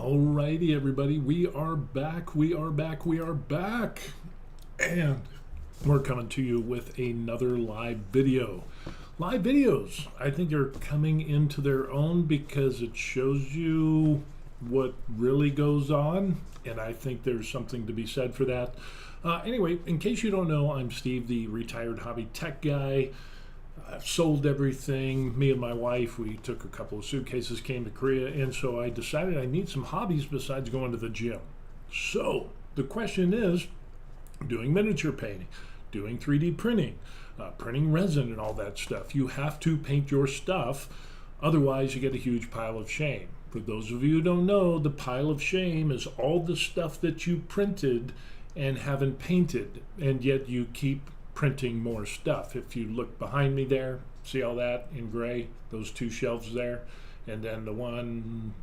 Alrighty, everybody, we are back. And we're coming to you with another live video. Live videos, I think, are coming into their own because it shows you what really goes on, and I think there's something to be said for that. Anyway, in case you don't know, I'm Steve, the retired hobby tech guy. I've sold everything. Me and my wife, we took a couple of suitcases, came to Korea, and so I decided I need some hobbies besides going to the gym. So the question is, doing miniature painting, doing 3D printing, printing resin and all that stuff. You have to paint your stuff, otherwise you get a huge pile of shame. For those of you who don't know, the pile of shame is all the stuff that you printed and haven't painted, and yet you keep printing more stuff. If you look behind me there, see all that in gray, those two shelves there, and then the one,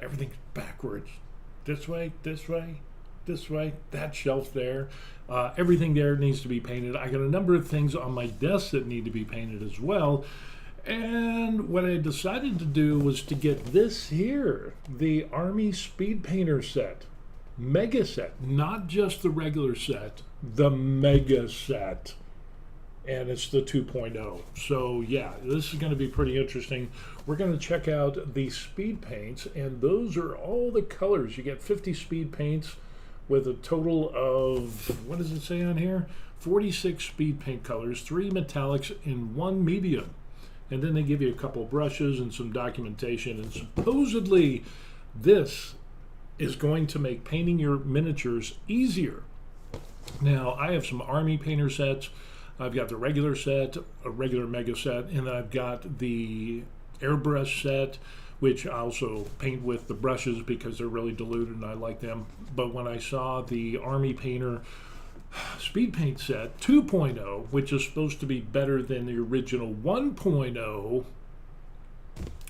everything's backwards. This way, that shelf there. Everything there needs to be painted. I got a number of things on my desk that need to be painted as well. And what I decided to do was to get this here, the Army Speed Painter set. Mega set, not just the regular set, the mega set, and it's the 2.0. So yeah, this is going to be pretty interesting. We're going to check out the speed paints, and those are all the colors. You get 50 speed paints with a total of, what does it say on here? 46 speed paint colors, 3 metallics and 1 medium. And then they give you a couple brushes and some documentation, and supposedly this is going to make painting your miniatures easier. Now, I have some Army painter sets. I've got the regular set, a regular mega set, and then I've got the airbrush set, which I also paint with the brushes because they're really diluted and I like them. But when I saw the Army painter speed paint set 2.0, which is supposed to be better than the original 1.0,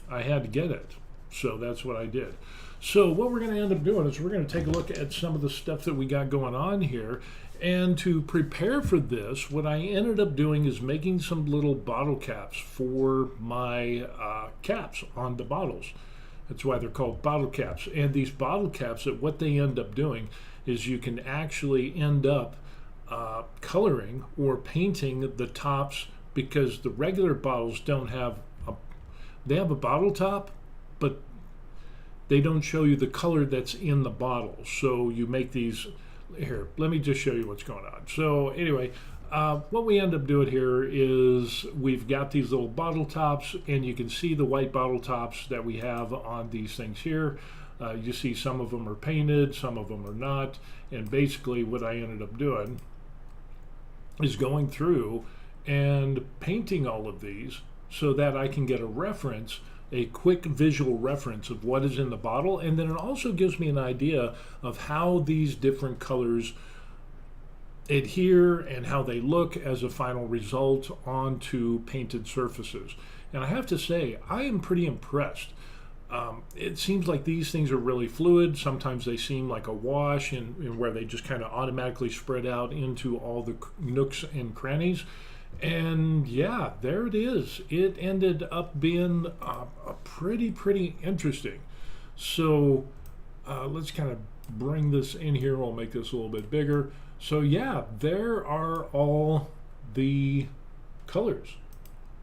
I had to get it. So that's what I did. So what we're going to end up doing is we're going to take a look at some of the stuff that we got going on here. And to prepare for this, what I ended up doing is making some little bottle caps for my caps on the bottles. That's why they're called bottle caps. And these bottle caps, what they end up doing is you can actually end up coloring or painting the tops, because the regular bottles don't have they have a bottle top, but they don't show you the color that's in the bottle. So you make these, here, let me just show you what's going on. So anyway, what we end up doing here is we've got these little bottle tops, and you can see the white bottle tops that we have on these things here. You see some of them are painted, some of them are not. And basically what I ended up doing is going through and painting all of these so that I can get a reference, a quick visual reference of what is in the bottle, and then it also gives me an idea of how these different colors adhere and how they look as a final result onto painted surfaces. And I have to say, I am pretty impressed. It seems like these things are really fluid. Sometimes they seem like a wash, and where they just kind of automatically spread out into all the nooks and crannies. And yeah, there it is. It ended up being a pretty interesting. So let's kind of bring this in here. We'll make this a little bit bigger. So yeah, there are all the colors.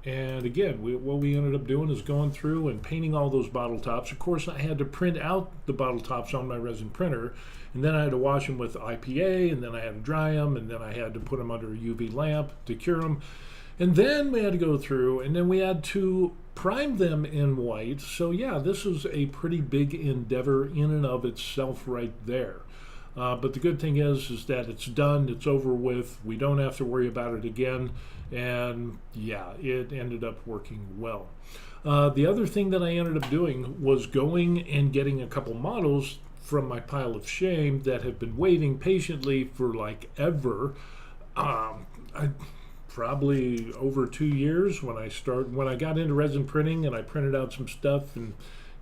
And again, what we ended up doing is going through and painting all those bottle tops. Of course, I had to print out the bottle tops on my resin printer, and then I had to wash them with IPA, and then I had to dry them, and then I had to put them under a UV lamp to cure them. And then we had to go through, and then we had to prime them in white. So yeah, this is a pretty big endeavor in and of itself right there. But the good thing is that it's done, it's over with, we don't have to worry about it again, and yeah, it ended up working well. The other thing that I ended up doing was going and getting a couple models from my pile of shame that have been waiting patiently for like ever. Probably over 2 years when I got into resin printing, and I printed out some stuff, and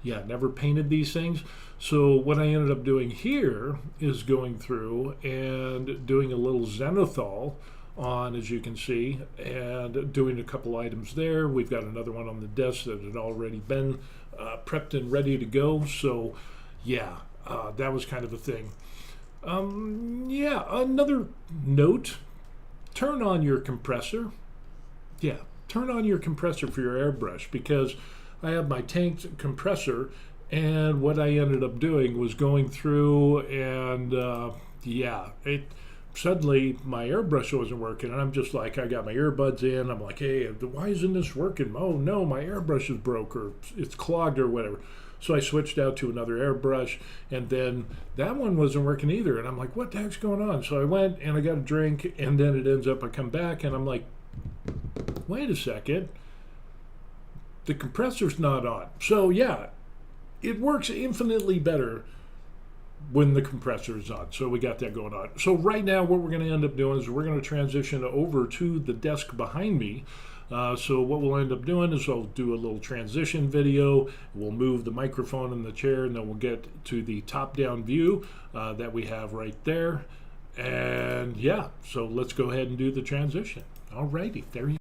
yeah, never painted these things. So what I ended up doing here is going through and doing a little zenithal on, as you can see, and doing a couple items there. We've got another one on the desk that had already been prepped and ready to go. So yeah, that was kind of a thing. Yeah, another note, turn on your compressor. Yeah, turn on your compressor for your airbrush, because I have my tanked compressor, and what I ended up doing was going through and yeah, it suddenly my airbrush wasn't working, and I'm just like, I got my earbuds in, I'm like, hey, why isn't this working? Oh no, my airbrush is broke, or it's clogged or whatever. So I switched out to another airbrush, and then that one wasn't working either, and I'm like, what the heck's going on? So I went and I got a drink, and then it ends up I come back and I'm like, wait a second, the compressor's not on. So yeah, it works infinitely better when the compressor is on. So we got that going on. So right now what we're going to end up doing is we're going to transition over to the desk behind me. So what we'll end up doing is I'll do a little transition video. We'll move the microphone in the chair, and then we'll get to the top-down view that we have right there. And yeah, so let's go ahead and do the transition. Alrighty, there you go.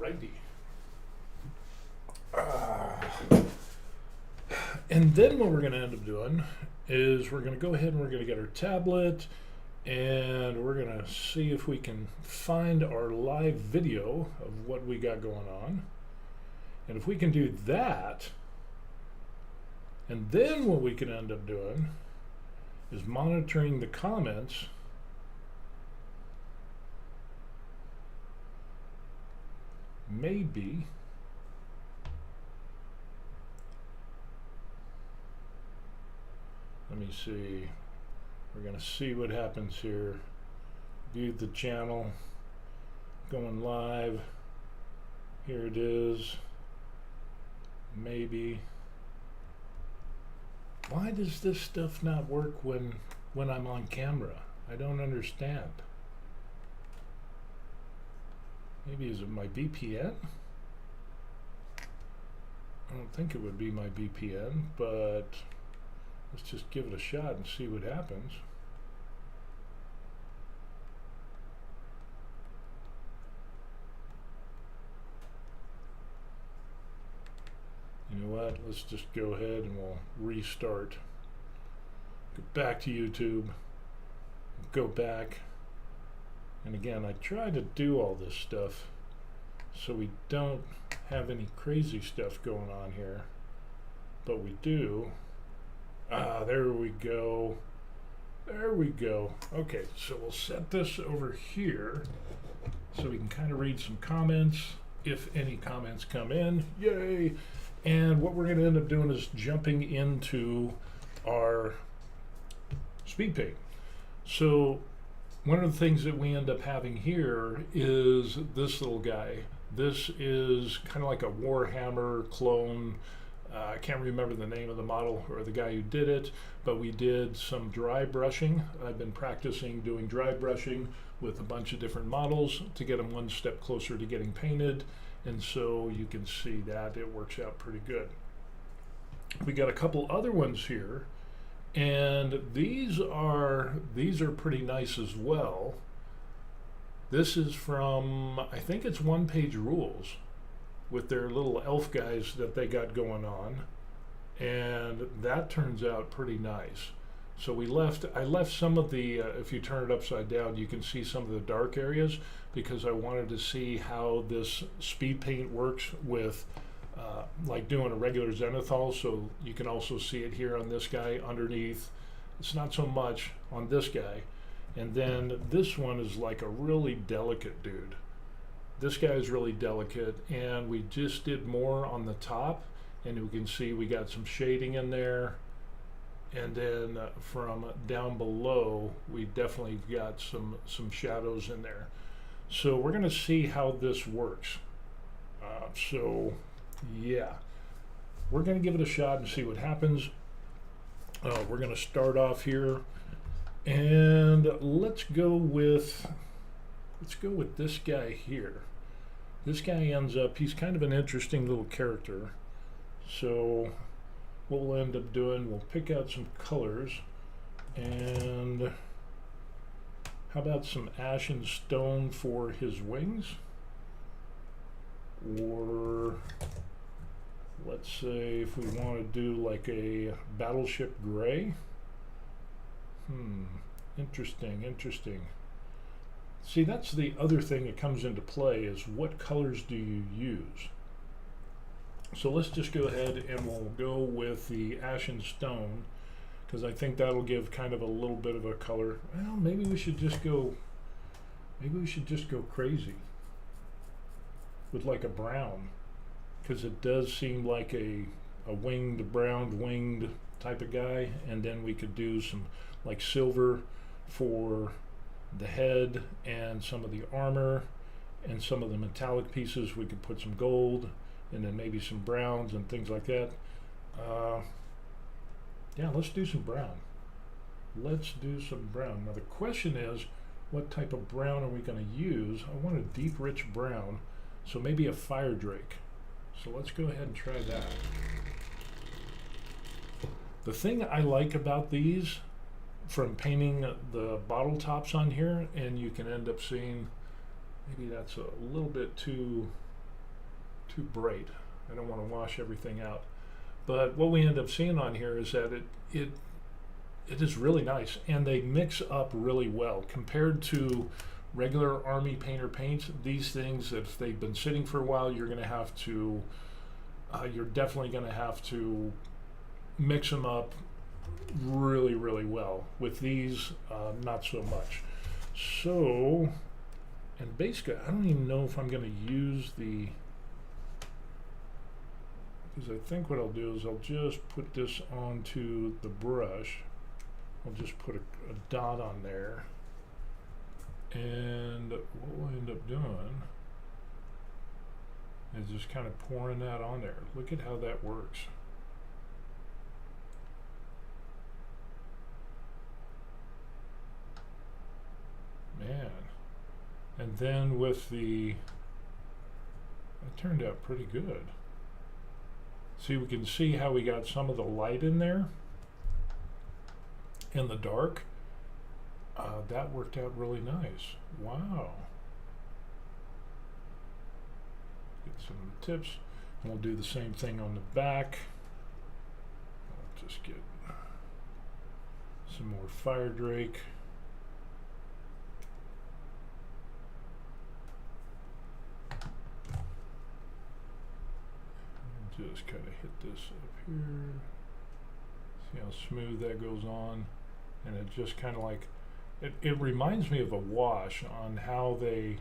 Alrighty. And then what we're going to end up doing is we're going to go ahead and we're going to get our tablet, and we're going to see if we can find our live video of what we got going on. And if we can do that, and then what we can end up doing is monitoring the comments. Maybe let me see, we're going to see what happens here. View the channel, going live, here it is. Maybe. Why does this stuff not work when I'm on camera? I don't understand. Maybe is it my VPN? I don't think it would be my VPN, but let's just give it a shot and see what happens. You know what? Let's just go ahead and we'll restart. Go back to YouTube. Go back. And again, I try to do all this stuff so we don't have any crazy stuff going on here, but we do. There we go. There we go. Okay, so we'll set this over here so we can kind of read some comments, if any comments come in. Yay! And what we're going to end up doing is jumping into our speed paint. So one of the things that we end up having here is this little guy. This is kind of like a Warhammer clone. I can't remember the name of the model or the guy who did it, but we did some dry brushing. I've been practicing doing dry brushing with a bunch of different models to get them one step closer to getting painted, and so you can see that it works out pretty good. We got a couple other ones here, and these are pretty nice as well. This is from, I think it's One Page Rules, with their little elf guys that they got going on, and that turns out pretty nice. So I left some of the, if you turn it upside down, you can see some of the dark areas, because I wanted to see how this speed paint works with like doing a regular zenithal. So you can also see it here on this guy underneath. It's not so much on this guy. And then this one is like a really delicate dude. This guy is really delicate, and we just did more on the top, and we can see we got some shading in there. And then from down below, we definitely got some shadows in there. So we're going to see how this works. So yeah, we're going to give it a shot and see what happens. We're going to start off here, and let's go with this guy here. This guy ends up, he's kind of an interesting little character. So what we'll end up doing, we'll pick out some colors, and how about some ashen stone for his wings? Or let's say if we want to do like a battleship gray. Interesting. See, that's the other thing that comes into play, is what colors do you use? So let's just go ahead and we'll go with the ashen stone, because I think that'll give kind of a little bit of a color. Well, maybe we should just go crazy with like a brown, because it does seem like a brown winged type of guy. And then we could do some like silver for the head and some of the armor, and some of the metallic pieces we could put some gold, and then maybe some browns and things like that. Yeah, let's do some brown. Now the question is, what type of brown are we going to use? I want a deep, rich brown, so maybe a fire drake. So let's go ahead and try that. The thing I like about these, from painting the bottle tops on here, and you can end up seeing, maybe that's a little bit too bright. I don't want to wash everything out. But what we end up seeing on here is that it is really nice, and they mix up really well compared to regular army painter paints. These things, if they've been sitting for a while, you're definitely going to have to mix them up really, really well. With these, not so much. So, and basically, I don't even know if I'm going to use the, because I think what I'll do is I'll just put this onto the brush. I'll just put a dot on there, and what we'll end up doing is just kind of pouring that on there. Look at how that works. Man. And then with the, it turned out pretty good. See, we can see how we got some of the light in there in the dark. That worked out really nice. Wow. Get some of the tips, and we'll do the same thing on the back. I'll just get some more fire drake. Just kind of hit this up here. See how smooth that goes on, and it just kind of like, it reminds me of a wash on how they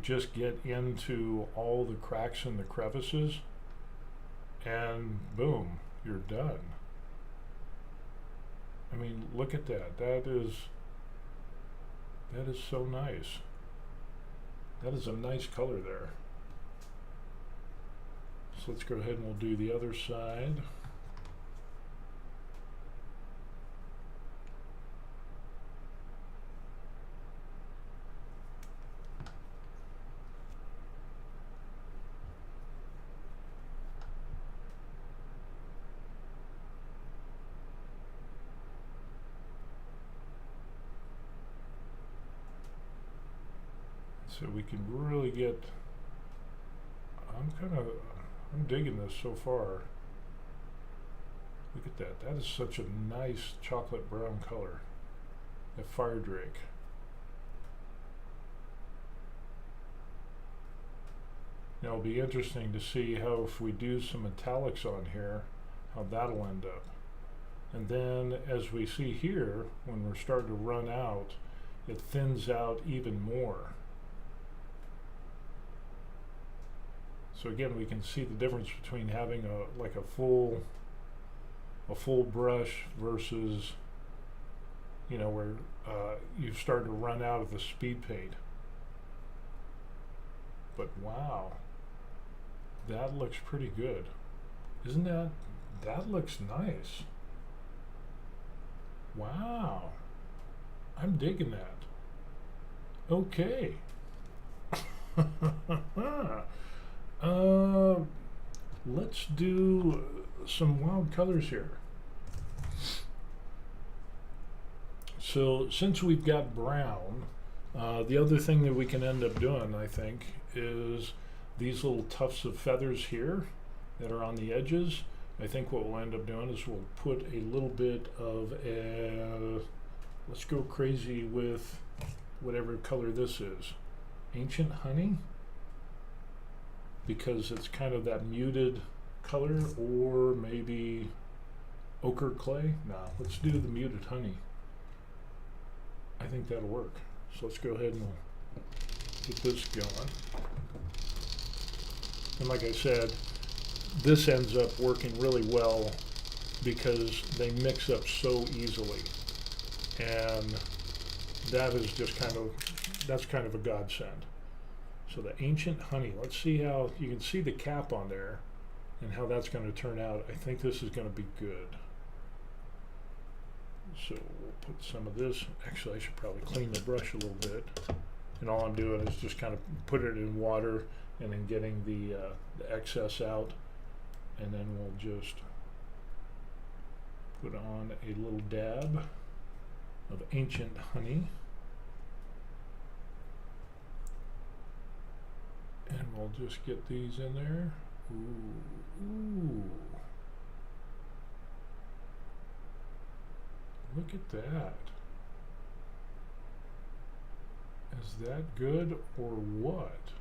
just get into all the cracks and the crevices, and boom, you're done. I mean, look at that. That is so nice. That is a nice color there. So let's go ahead and we'll do the other side. So we can really get, I'm digging this so far. Look at that. That is such a nice chocolate brown color. That fire drake. Now it'll be interesting to see how, if we do some metallics on here, how that'll end up. And then as we see here, when we're starting to run out, it thins out even more. So again, we can see the difference between having a full brush versus, you know, where you start to run out of the speed paint. But wow, that looks pretty good. Isn't that, that looks nice. Wow, I'm digging that. Okay. uh, let's do some wild colors here. So since we've got brown, the other thing that we can end up doing, I think, is these little tufts of feathers here that are on the edges. I think what we'll end up doing is we'll put a little bit of a, let's go crazy with whatever color this is. Ancient honey, because it's kind of that muted color, or maybe ochre clay. No, let's do the muted honey. I think that'll work. So let's go ahead and we'll get this going. And like I said, this ends up working really well because they mix up so easily. And that is just that's kind of a godsend. So the ancient honey, let's see how, you can see the cap on there and how that's going to turn out. I think this is going to be good. So we'll put some of this, actually I should probably clean the brush a little bit. And all I'm doing is just kind of put it in water and then getting the excess out. And then we'll just put on a little dab of ancient honey. And we'll just get these in there. Ooh, ooh. Look at that. Is that good or what?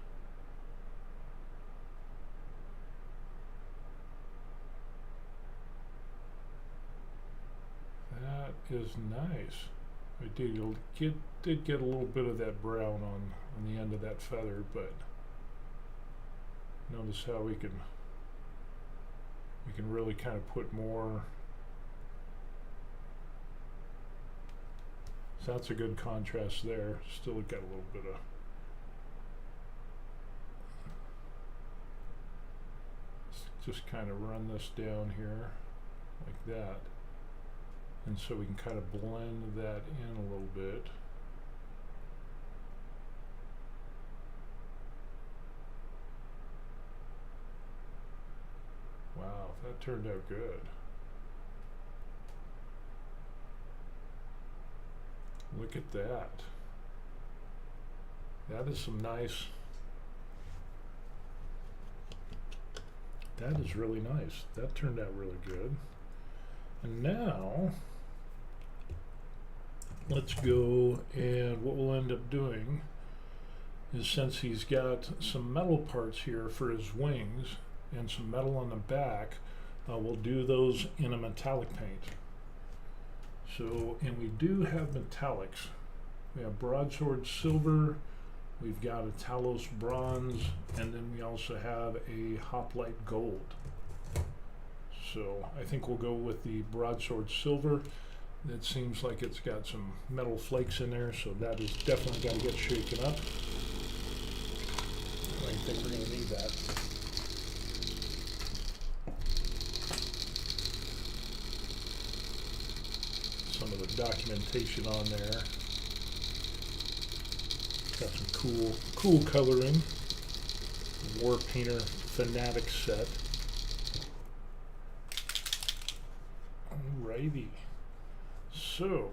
That is nice. I did get a little bit of that brown on the end of that feather, but notice how we can really kind of put more. So that's a good contrast there. Still got a little bit of. Just kind of run this down here like that. And so we can kind of blend that in a little bit. Wow, that turned out good. Look at that. That is some nice. That is really nice. That turned out really good. And now, let's go, and what we'll end up doing is, since he's got some metal parts here for his wings and some metal on the back, we'll do those in a metallic paint. So, and we do have metallics. We have broadsword silver, we've got a Talos bronze, and then we also have a hoplite gold. So I think we'll go with the broadsword silver. That seems like it's got some metal flakes in there, so that is definitely got to get shaken up. I think we're going to need that. Some of the documentation on there. Got some cool coloring. War Painter Fanatic set. Alrighty. So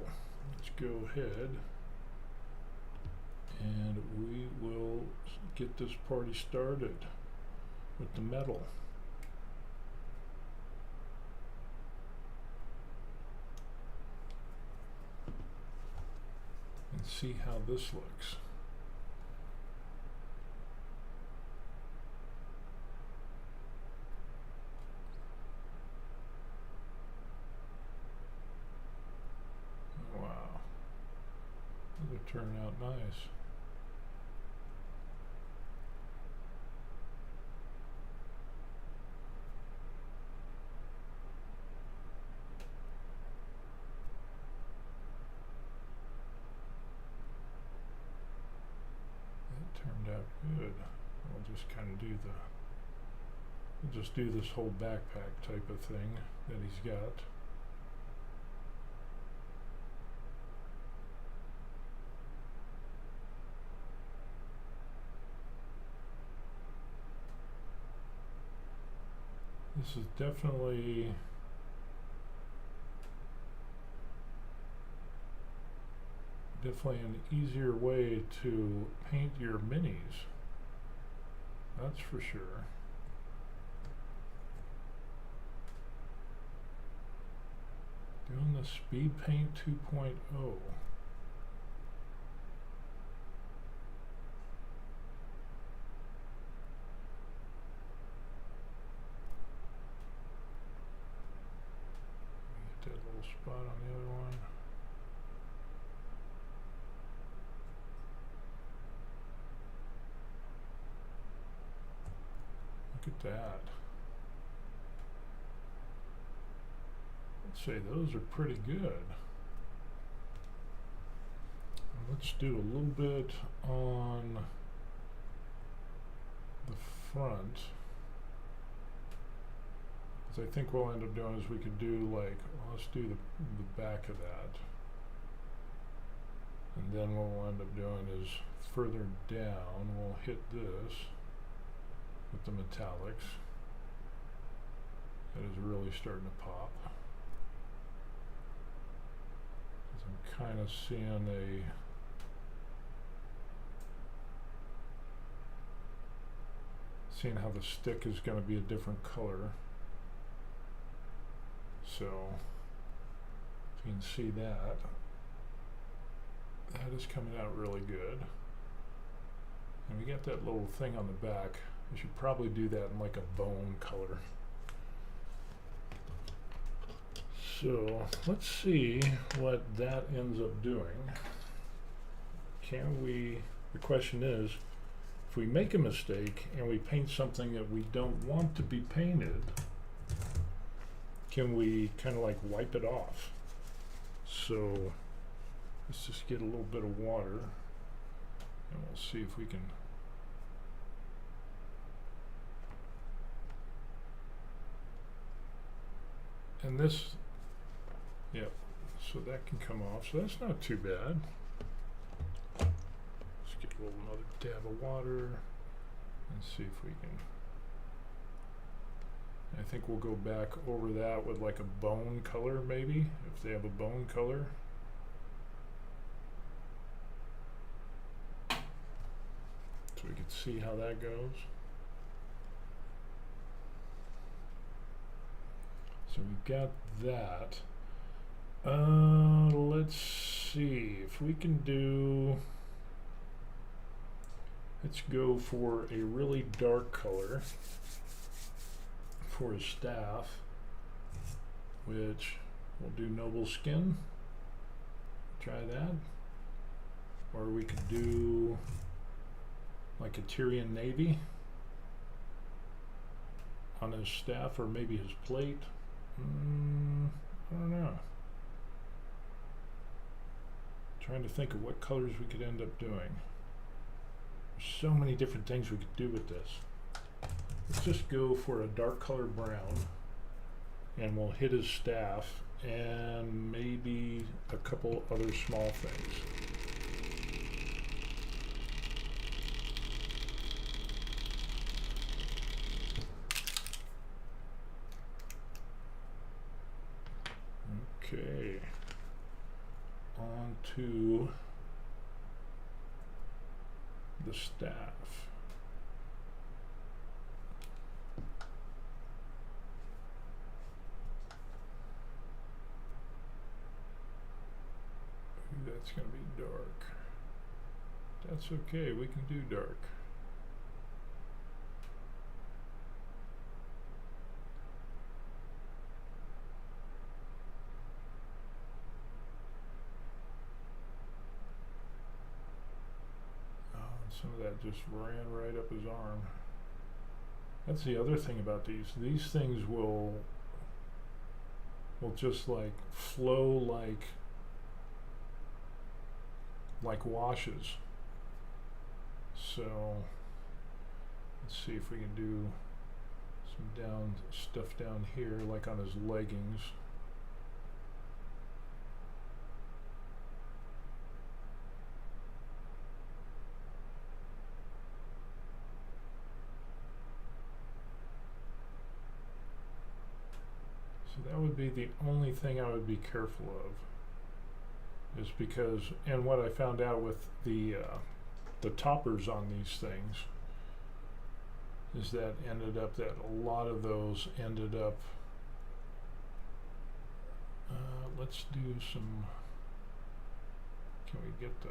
let's go ahead and we will get this party started with the metal. And see how this looks. Wow, those are turning out nice. Turned out good. We'll just kind of do we'll just do this whole backpack type of thing that he's got. This is definitely an easier way to paint your minis. That's for sure. Doing the Speed Paint 2.0. Get that little spot on the other one. Look at that. I'd say those are pretty good. Let's do a little bit on the front. Because I think what we'll end up doing is we could do like, let's do the back of that. And then what we'll end up doing is further down, we'll hit this with the metallics. That is really starting to pop. I'm kind of seeing how the stick is going to be a different color. So if you can see that, that is coming out really good. And we got that little thing on the back. We should probably do that in like a bone color. So let's see what that ends up doing. The question is, if we make a mistake and we paint something that we don't want to be painted, can we kind of like wipe it off? So let's just get a little bit of water and we'll see if we can. And this, yep, so that can come off, so that's not too bad. Let's get another dab of water and see if we can. I think we'll go back over that with like a bone color maybe, if they have a bone color. So we can see how that goes. So we've got that. Let's see if we can do, let's go for a really dark color for his staff, which we'll do Noble Skin. Try that. Or we could do like a Tyrian Navy on his staff, or maybe his plate. I don't know. Trying to think of what colors we could end up doing. There's so many different things we could do with this. Let's just go for a dark color brown, and we'll hit his staff and maybe a couple other small things. Okay, on to the staff. Ooh, that's going to be dark. That's okay, we can do dark. Some of that just ran right up his arm. That's the other thing about these. These things will just like flow like washes. So let's see if we can do some stuff down here, like on his leggings. So that would be the only thing I would be careful of, is because, and what I found out with the toppers on these things is that ended up that a lot of those ended up, let's do some, can we get the,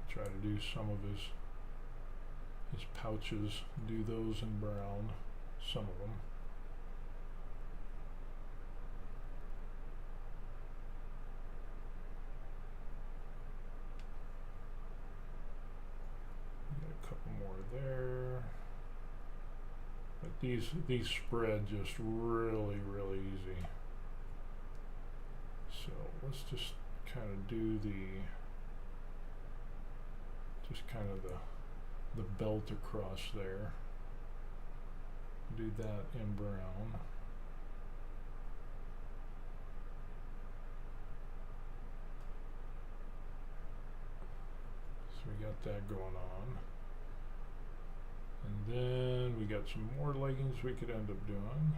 try to do some of his pouches, do those in brown, some of them. Got a couple more there. But these spread just really, really easy. So let's just kind of do just kind of the belt across there. Do that in brown. So we got that going on. And then we got some more leggings we could end up doing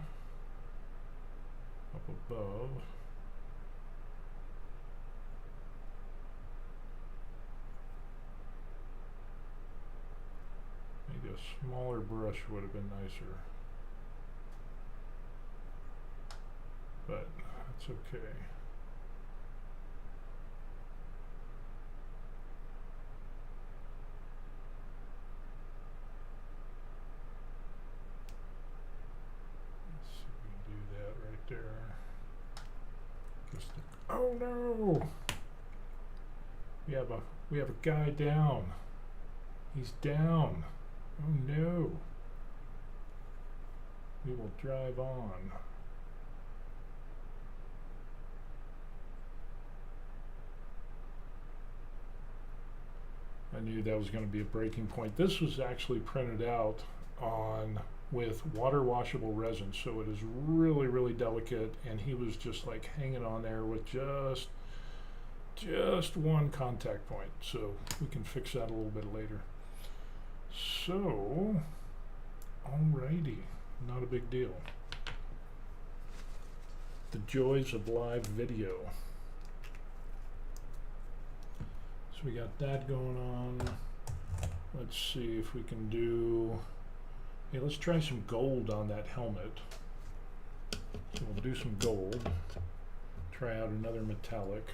up above. Maybe a smaller brush would have been nicer, but that's okay. There. Just oh no! We have a guy down. He's down. Oh no. We will drive on. I knew that was going to be a breaking point. This was actually printed out on with water washable resin, so it is really, really delicate, and he was just like hanging on there with just one contact point, so we can fix that a little bit later. So alrighty, not a big deal. The joys of live video. So we got that going on. Let's see if we can do, hey, let's try some gold on that helmet. So we'll do some gold. Try out another metallic,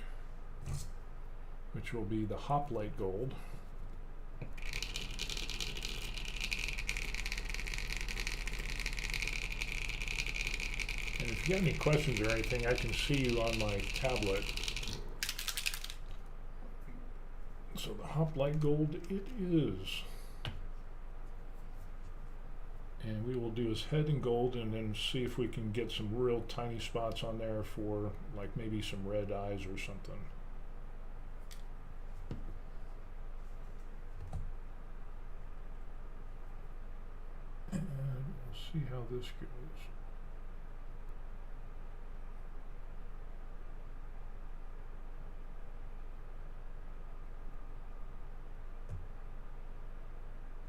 which will be the hoplite gold. And if you got any questions or anything, I can see you on my tablet. So the hoplite gold it is. And we will do his head in gold and then see if we can get some real tiny spots on there for like maybe some red eyes or something. And we'll see how this goes.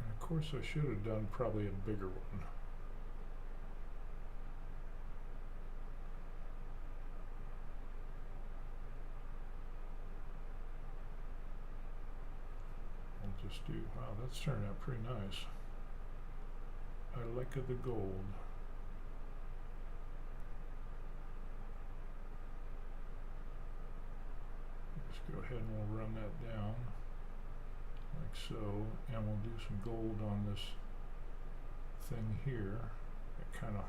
Of course, I should have done probably a bigger one. I'll just do, wow, that's turned out pretty nice. I like the gold. Let's go ahead and we'll run that down. Like so, and we'll do some gold on this thing here, that kind of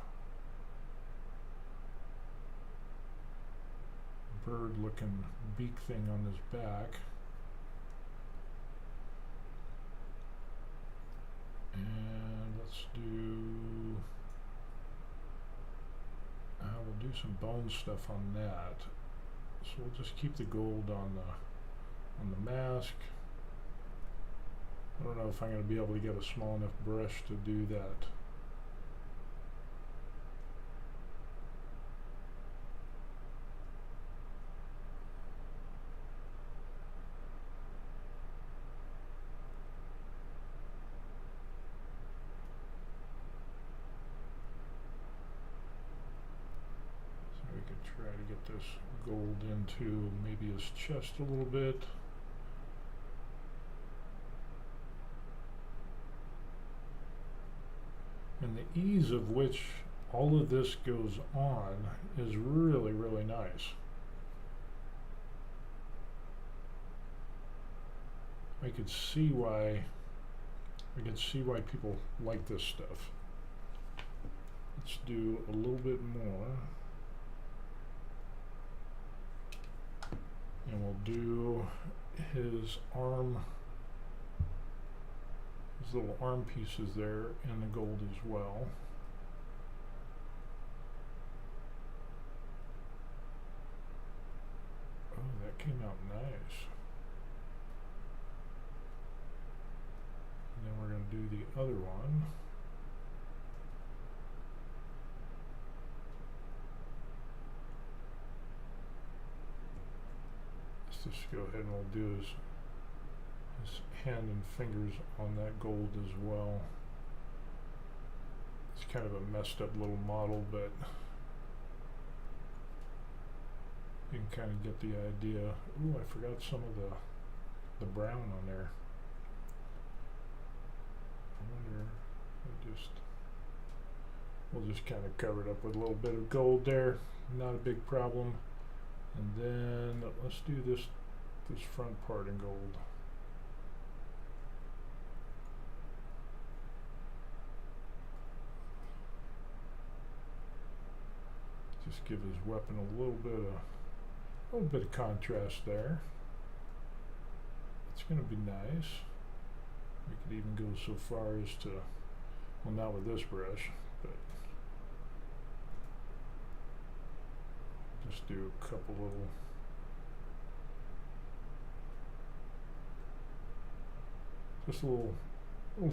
bird looking beak thing on his back. And let's do, we'll do some bone stuff on that. So we'll just keep the gold on the mask. I don't know if I'm going to be able to get a small enough brush to do that. put this gold into maybe his chest a little bit. And the ease of which all of this goes on is really, really nice. I could see why people like this stuff. Let's do a little bit more. And we'll do his arm, his little arm pieces there in the gold as well. Oh, that came out nice. And then we're going to do the other one. Let's just go ahead and we'll do his hand and fingers on that gold as well. It's kind of a messed up little model, but you can kind of get the idea. Ooh, I forgot some of the brown on there. I wonder, we'll just kind of cover it up with a little bit of gold there. Not a big problem. And then let's do this front part in gold. Just give his weapon a little bit of contrast there. It's going to be nice. We could even go so far as to, well, not with this brush, but just do a couple little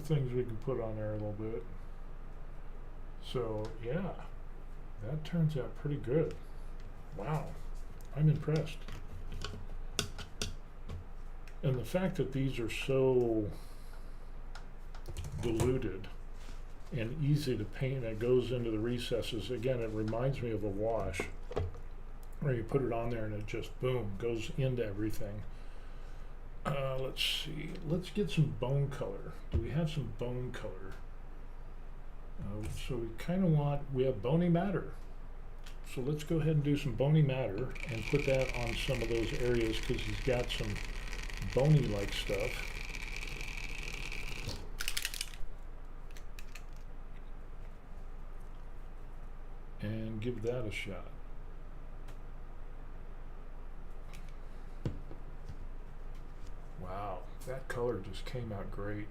things we can put on there a little bit. So yeah, that turns out pretty good. Wow, I'm impressed. And the fact that these are so diluted and easy to paint, it goes into the recesses. Again, it reminds me of a wash, where you put it on there and it just, boom, goes into everything. Let's see. Let's get some bone color. Do we have some bone color? So we kind of we have bony matter. So let's go ahead and do some bony matter and put that on some of those areas, because he's got some bony-like stuff. And give that a shot. Wow, that color just came out great.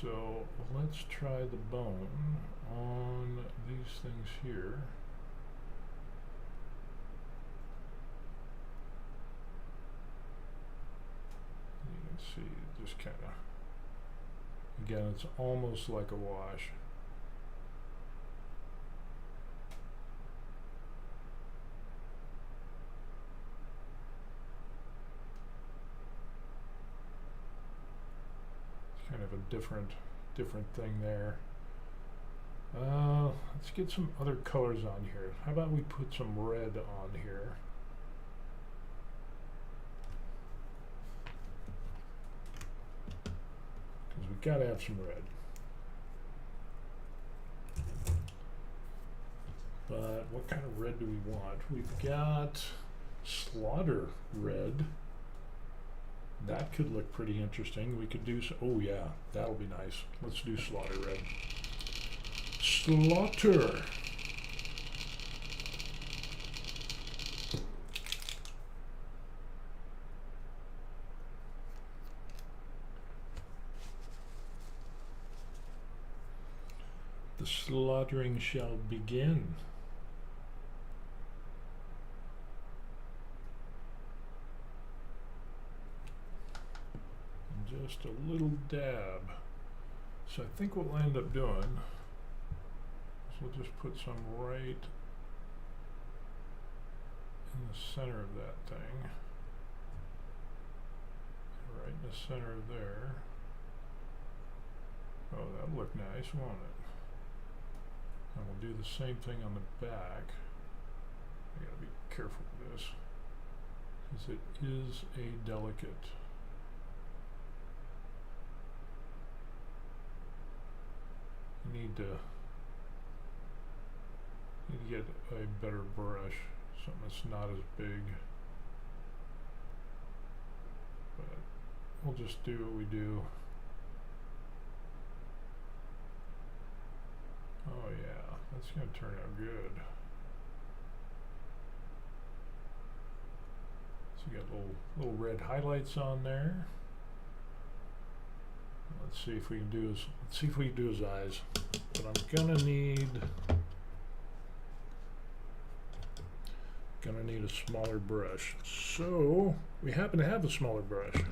So let's try the bone on these things here. You can see, just kind of, again, it's almost like a wash. Kind of a different thing there. Let's get some other colors on here. How about we put some red on here? Because we've got to have some red. But what kind of red do we want? We've got slaughter red. That could look pretty interesting. We could do, oh yeah, that'll be nice. Let's do slaughter red. Slaughter. The slaughtering shall begin. Just a little dab. So I think what we'll end up doing is we'll just put some right in the center of that thing. Right in the center of there. Oh, that'll look nice, won't it? And we'll do the same thing on the back. I gotta be careful with this because it is a delicate. You need to get a better brush, something that's not as big. But we'll just do what we do. Oh yeah, that's gonna turn out good. So you got little red highlights on there. Let's see if we can do his eyes. But I'm gonna need a smaller brush. So we happen to have a smaller brush. And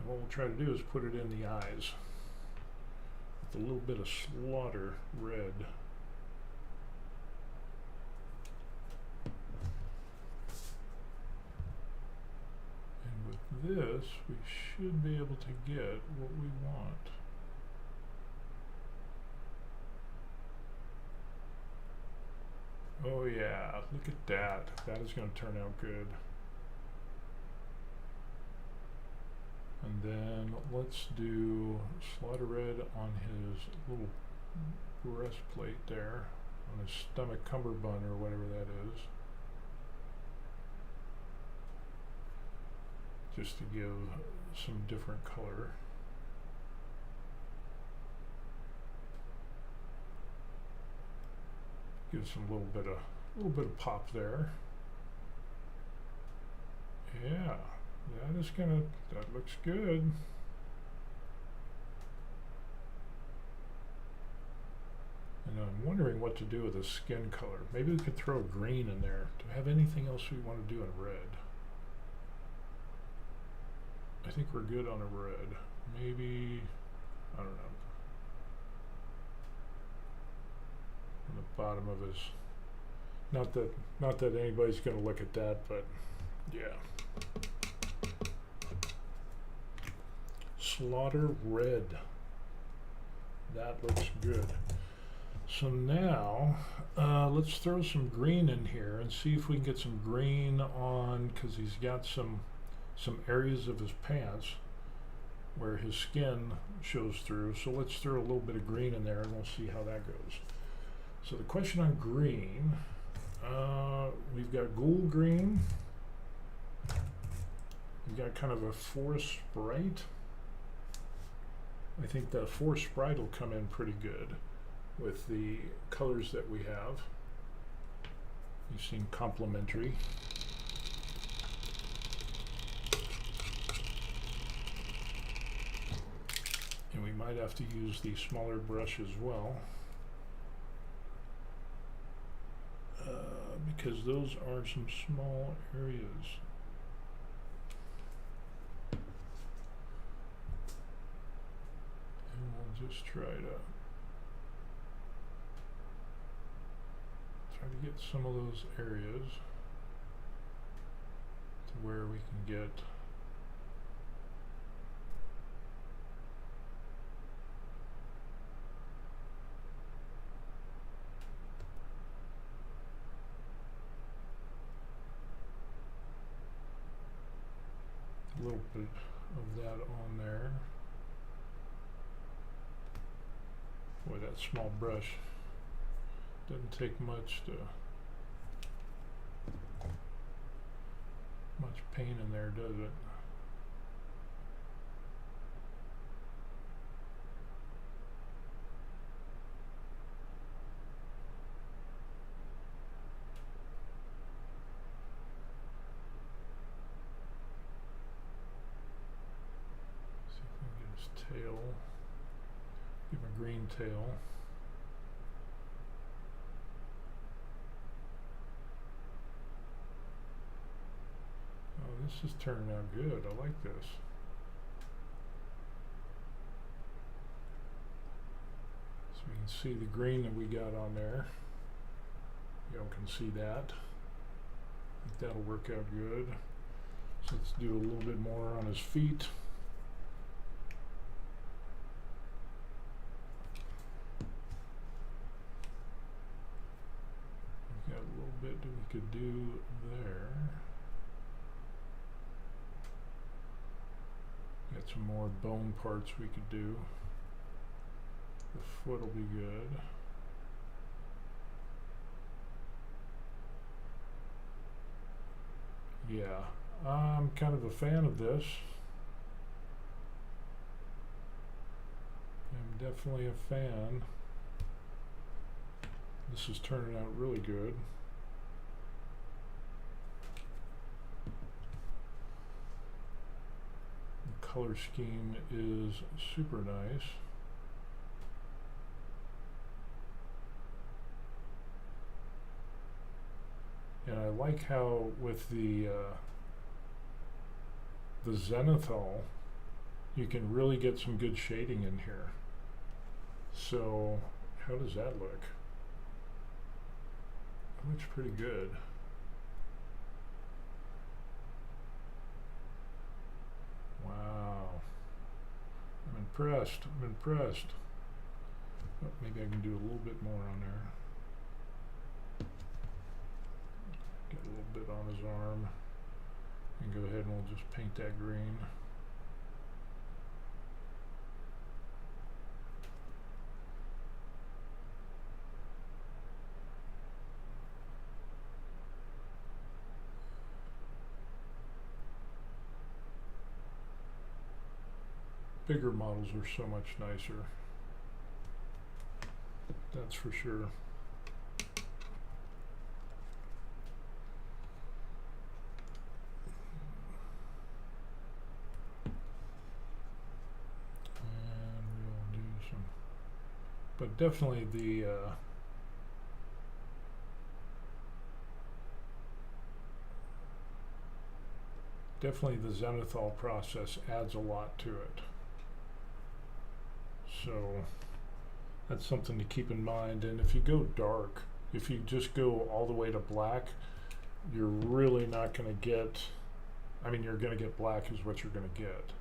what we'll try to do is put it in the eyes with a little bit of Slaughter red. And with this, we should be able to get what we want. Oh yeah, look at that. That is going to turn out good. And then let's do Slaughter red on his little breastplate there, on his stomach cummerbund or whatever that is. Just to give some different color. Give some little bit of pop there. Yeah, that looks good. And I'm wondering what to do with the skin color. Maybe we could throw green in there. Do we have anything else we want to do in red? I think we're good on a red. Maybe, I don't know. On the bottom of his, not that anybody's going to look at that, but yeah. Slaughter red. That looks good. So now let's throw some green in here and see if we can get some green on, because he's got some areas of his pants where his skin shows through. So let's throw a little bit of green in there and we'll see how that goes. So the question on green, we've got ghoul green. We've got kind of a forest sprite. I think the forest sprite will come in pretty good with the colors that we have. You seem complementary. And we might have to use the smaller brush as well. Because those are some small areas. And we'll just try to get some of those areas to where we can get a little bit of that on there. Boy, that small brush doesn't take much paint in there, does it? See if we can get his tail. Give him a green tail. This is turning out good. I like this. So we can see the green that we got on there. You all can see that. I think that'll work out good. So let's do a little bit more on his feet. could do there. Got some more bone parts we could do. The foot will be good. Yeah, I'm kind of a fan of this. I'm definitely a fan. This is turning out really good. The color scheme is super nice. And I like how with the zenithal, you can really get some good shading in here. So how does that look? It looks pretty good. Wow. I'm impressed. I'm impressed. Oh, maybe I can do a little bit more on there. Get a little bit on his arm. And go ahead and we'll just paint that green. Bigger models are so much nicer. That's for sure. And we'll do some, but definitely the zenithal process adds a lot to it. So that's something to keep in mind. And if you go dark, if you just go all the way to black, you're really not going to get, I mean, you're going to get black is what you're going to get.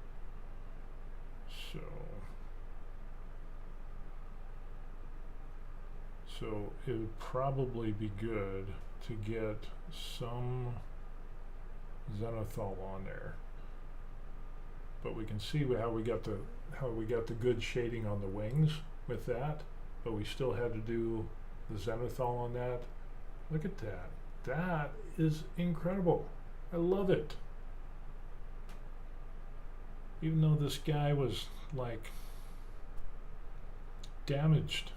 So it would probably be good to get some zenithal on there. But we can see how we got the good shading on the wings with that, but we still had to do the zenithal on that. Look at that. That is incredible. I love it. Even though this guy was like damaged,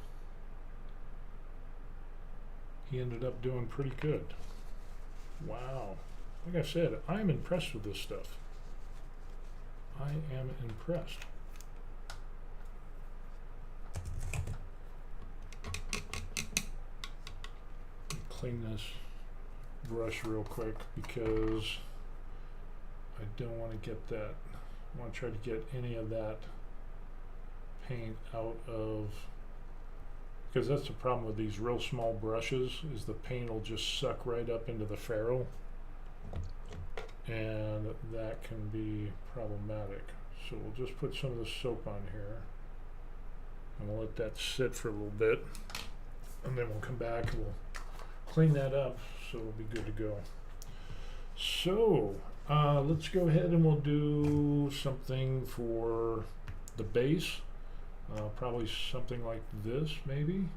he ended up doing pretty good. Wow. Like I said, I'm impressed with this stuff. I am impressed. Clean this brush real quick because I don't want to get that. I want to try to get any of that paint out of, because that's the problem with these real small brushes, is the paint will just suck right up into the ferrule, and that can be problematic. So we'll just put some of the soap on here and we'll let that sit for a little bit, and then we'll come back and we'll clean that up so it'll be good to go. So let's go ahead and we'll do something for the base. Probably something like this maybe,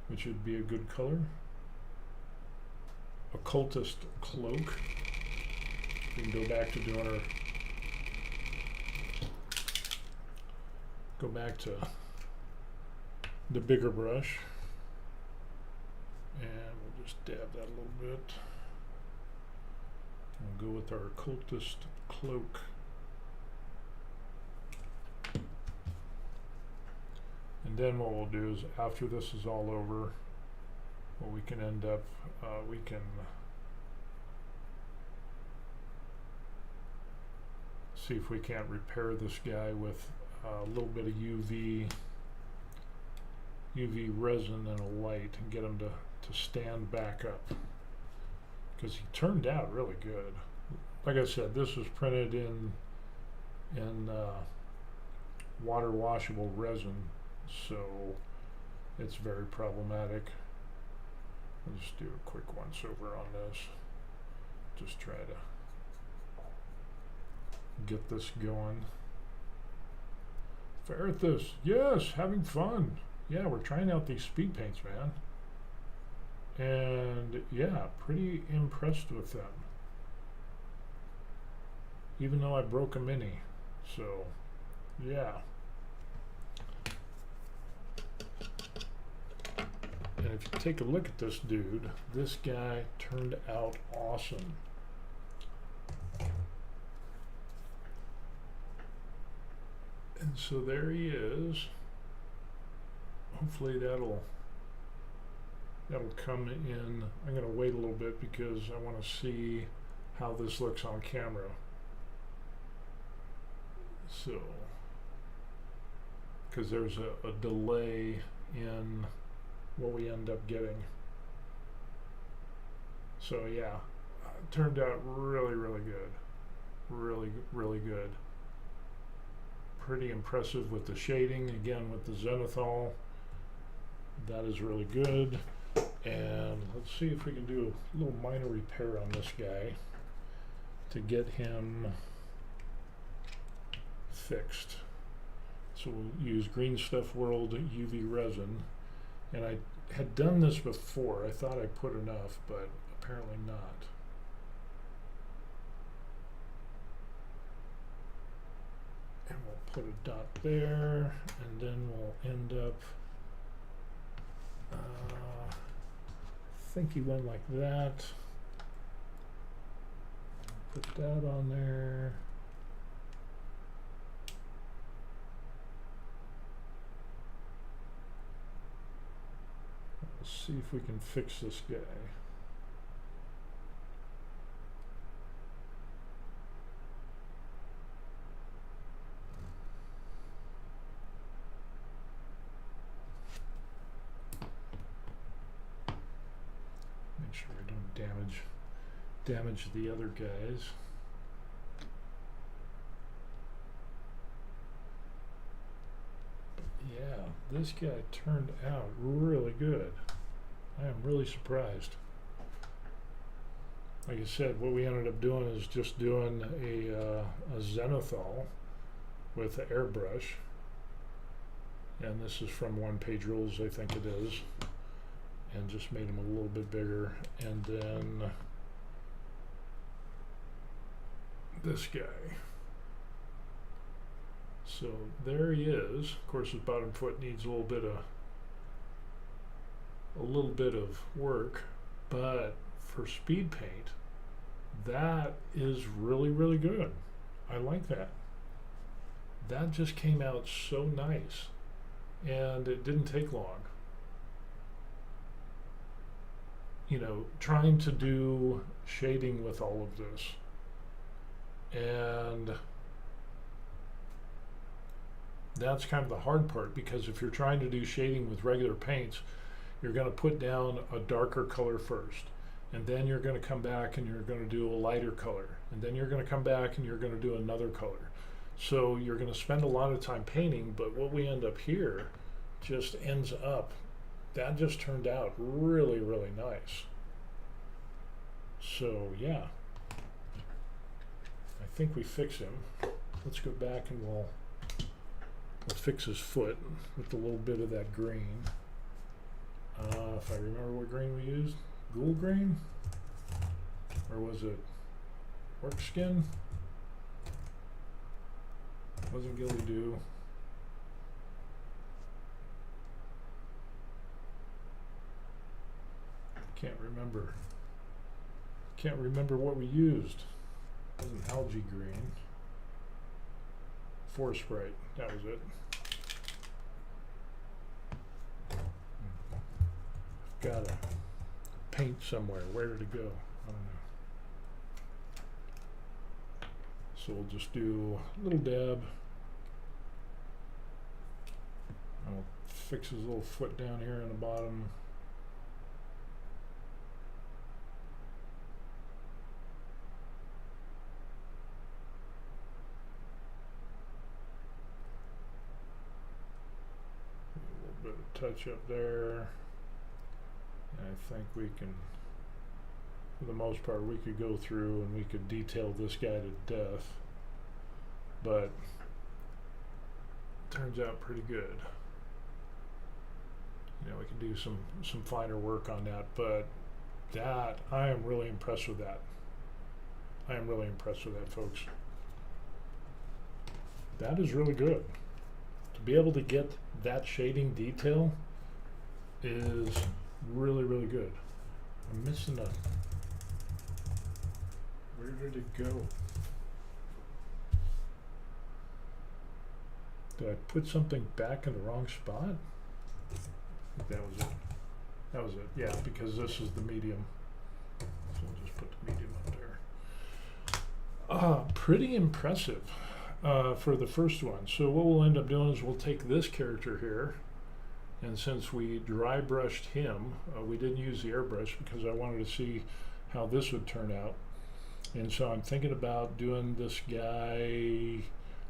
which would be a good color. Occultist cloak. We can go back to doing our, go back to the bigger brush, and we'll just dab that a little bit. We'll go with our occultist cloak. And then what we'll do is, after this is all over, what we can end up, we can see if we can't repair this guy with a little bit of UV resin and a light, and get him to stand back up, because he turned out really good. Like I said, this was printed in water washable resin, so it's very problematic I'll just do a quick once over on this. Just try to get this going. Ferrithus, yes, having fun. Yeah, we're trying out these speed paints, man. And yeah, pretty impressed with them. Even though I broke a mini. So, yeah. And if you take a look at this dude, this guy turned out awesome. And so there he is. Hopefully that'll come in. I'm going to wait a little bit because I want to see how this looks on camera. So, because there's a delay in what we end up getting. So yeah, it turned out really, really good. Really, really good. Pretty impressive with the shading, again with the zenithal. That is really good. And let's see if we can do a little minor repair on this guy to get him fixed. So we'll use Green Stuff World UV resin. And I had done this before. I thought I put enough, but apparently not. And we'll put a dot there, and then we'll end up, I think he went like that. Put that on there. Let's see if we can fix this guy. Make sure I don't damage the other guys. Yeah, this guy turned out really good. I am really surprised. Like I said, what we ended up doing is just doing a zenithal with the airbrush. And this is from One Page Rules, I think it is. And just made them a little bit bigger. And then this guy. So there he is. Of course, his bottom foot needs a little bit of work, but for speed paint, that is really, really good. I like that. That just came out so nice, and it didn't take long. You know, trying to do shading with all of this, and that's kind of the hard part, because if you're trying to do shading with regular paints, you're going to put down a darker color first, and then you're going to come back and you're going to do a lighter color, and then you're going to come back and you're going to do another color. So you're going to spend a lot of time painting, but what we end up here just ends up, that just turned out really, really nice. So yeah, I think we fix him. Let's go back and we'll fix his foot with a little bit of that green. If I remember what green we used, ghoul green, or was it orc skin? Wasn't Gilly Dew. Can't remember what we used. It wasn't algae green. Forest Sprite, that was it. Gotta paint somewhere. Where did it go? I don't know. So we'll just do a little dab. I'll fix his little foot down here in the bottom. A little bit of touch up there. I think we can, for the most part, we could go through and we could detail this guy to death, but turns out pretty good. You know, we can do some finer work on that, but that, I am really impressed with that. I am really impressed with that, folks. That is really good. To be able to get that shading detail is really, really good. I'm missing a, where did it go? Did I put something back in the wrong spot? I think that was it. That was it, yeah, because this is the medium. So we'll just put the medium up there. Pretty impressive for the first one. So what we'll end up doing is we'll take this character here, and since we dry brushed him, we didn't use the airbrush because I wanted to see how this would turn out. And so I'm thinking about doing this guy,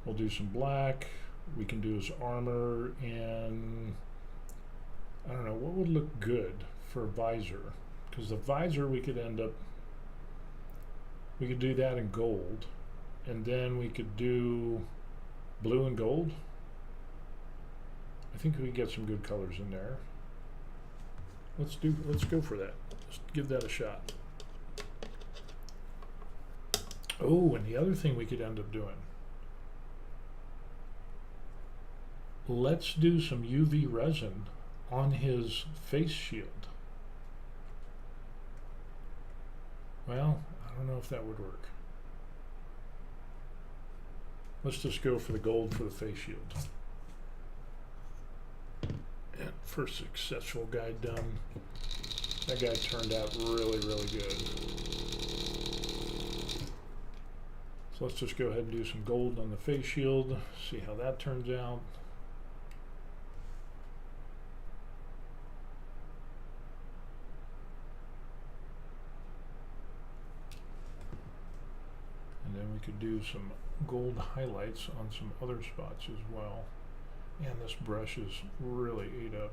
we'll do some black, we can do his armor, and I don't know, what would look good for a visor? Because the visor we could end up, we could do that in gold, and then we could do blue and gold. I think we could get some good colors in there. Let's go for that. Let's give that a shot. Oh, and the other thing we could end up doing, let's do some UV resin on his face shield. Well, I don't know if that would work. Let's just go for the gold for the face shield. And first successful guy done. That guy turned out really, really good. So let's just go ahead and do some gold on the face shield, see how that turns out. And then we could do some gold highlights on some other spots as well. And this brush is really ate up.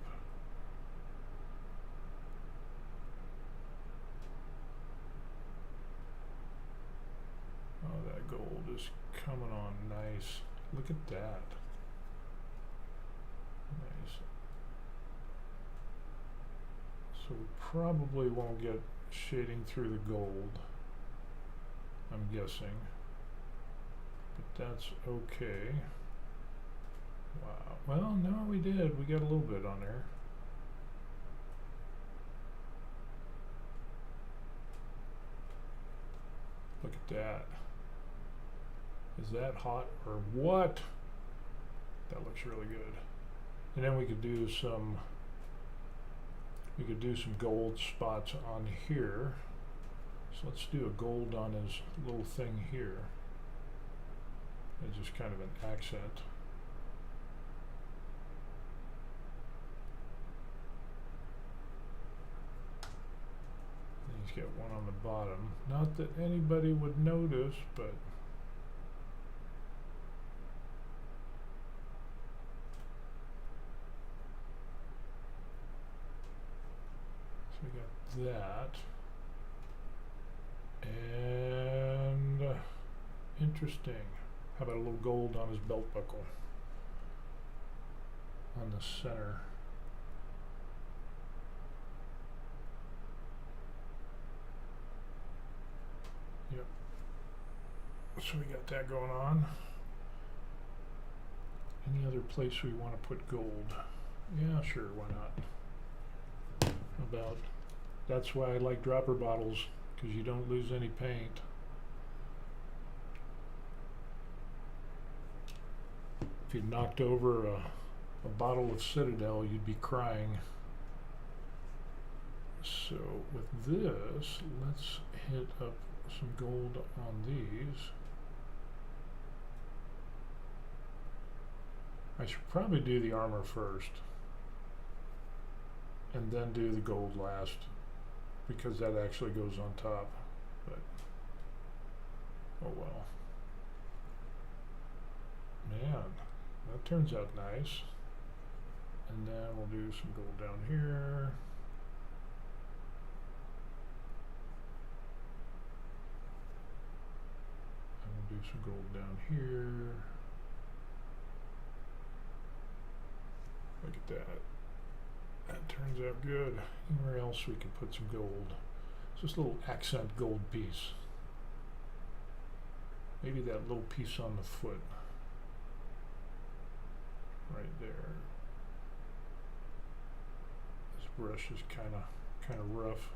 Oh, that gold is coming on nice. Look at that. Nice. So we probably won't get shading through the gold, I'm guessing. But that's okay. Wow. Well, no, we did. We got a little bit on there. Look at that. Is that hot or what? That looks really good. And then we could do some gold spots on here. So let's do a gold on his little thing here. It's just kind of an accent. And he's got one on the bottom. Not that anybody would notice, but so we got that. And interesting. How about a little gold on his belt buckle? On the center. Yep. So we got that going on. Any other place we want to put gold? Yeah, sure, why not? How about, that's why I like dropper bottles, because you don't lose any paint. If you knocked over a bottle of Citadel, you'd be crying. So with this, let's hit up some gold on these. I should probably do the armor first and then do the gold last, because that actually goes on top, but oh well. Man, that turns out nice. And then we'll do some gold down here. some gold down here. Look at that. That turns out good. Anywhere else we can put some gold. Just a little accent gold piece. Maybe that little piece on the foot. Right there. This brush is kind of rough.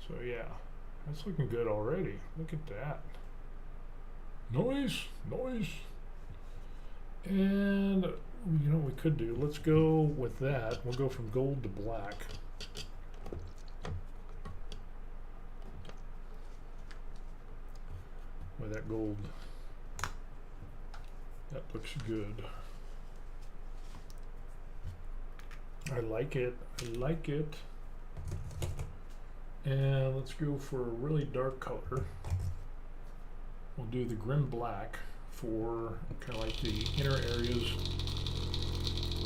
So yeah, that's looking good already. Look at that. Nice, nice. And you know what we could do? Let's go with that. We'll go from gold to black. With that gold. That looks good. I like it. I like it. And let's go for a really dark color. We'll do the grim black for kind of like the inner areas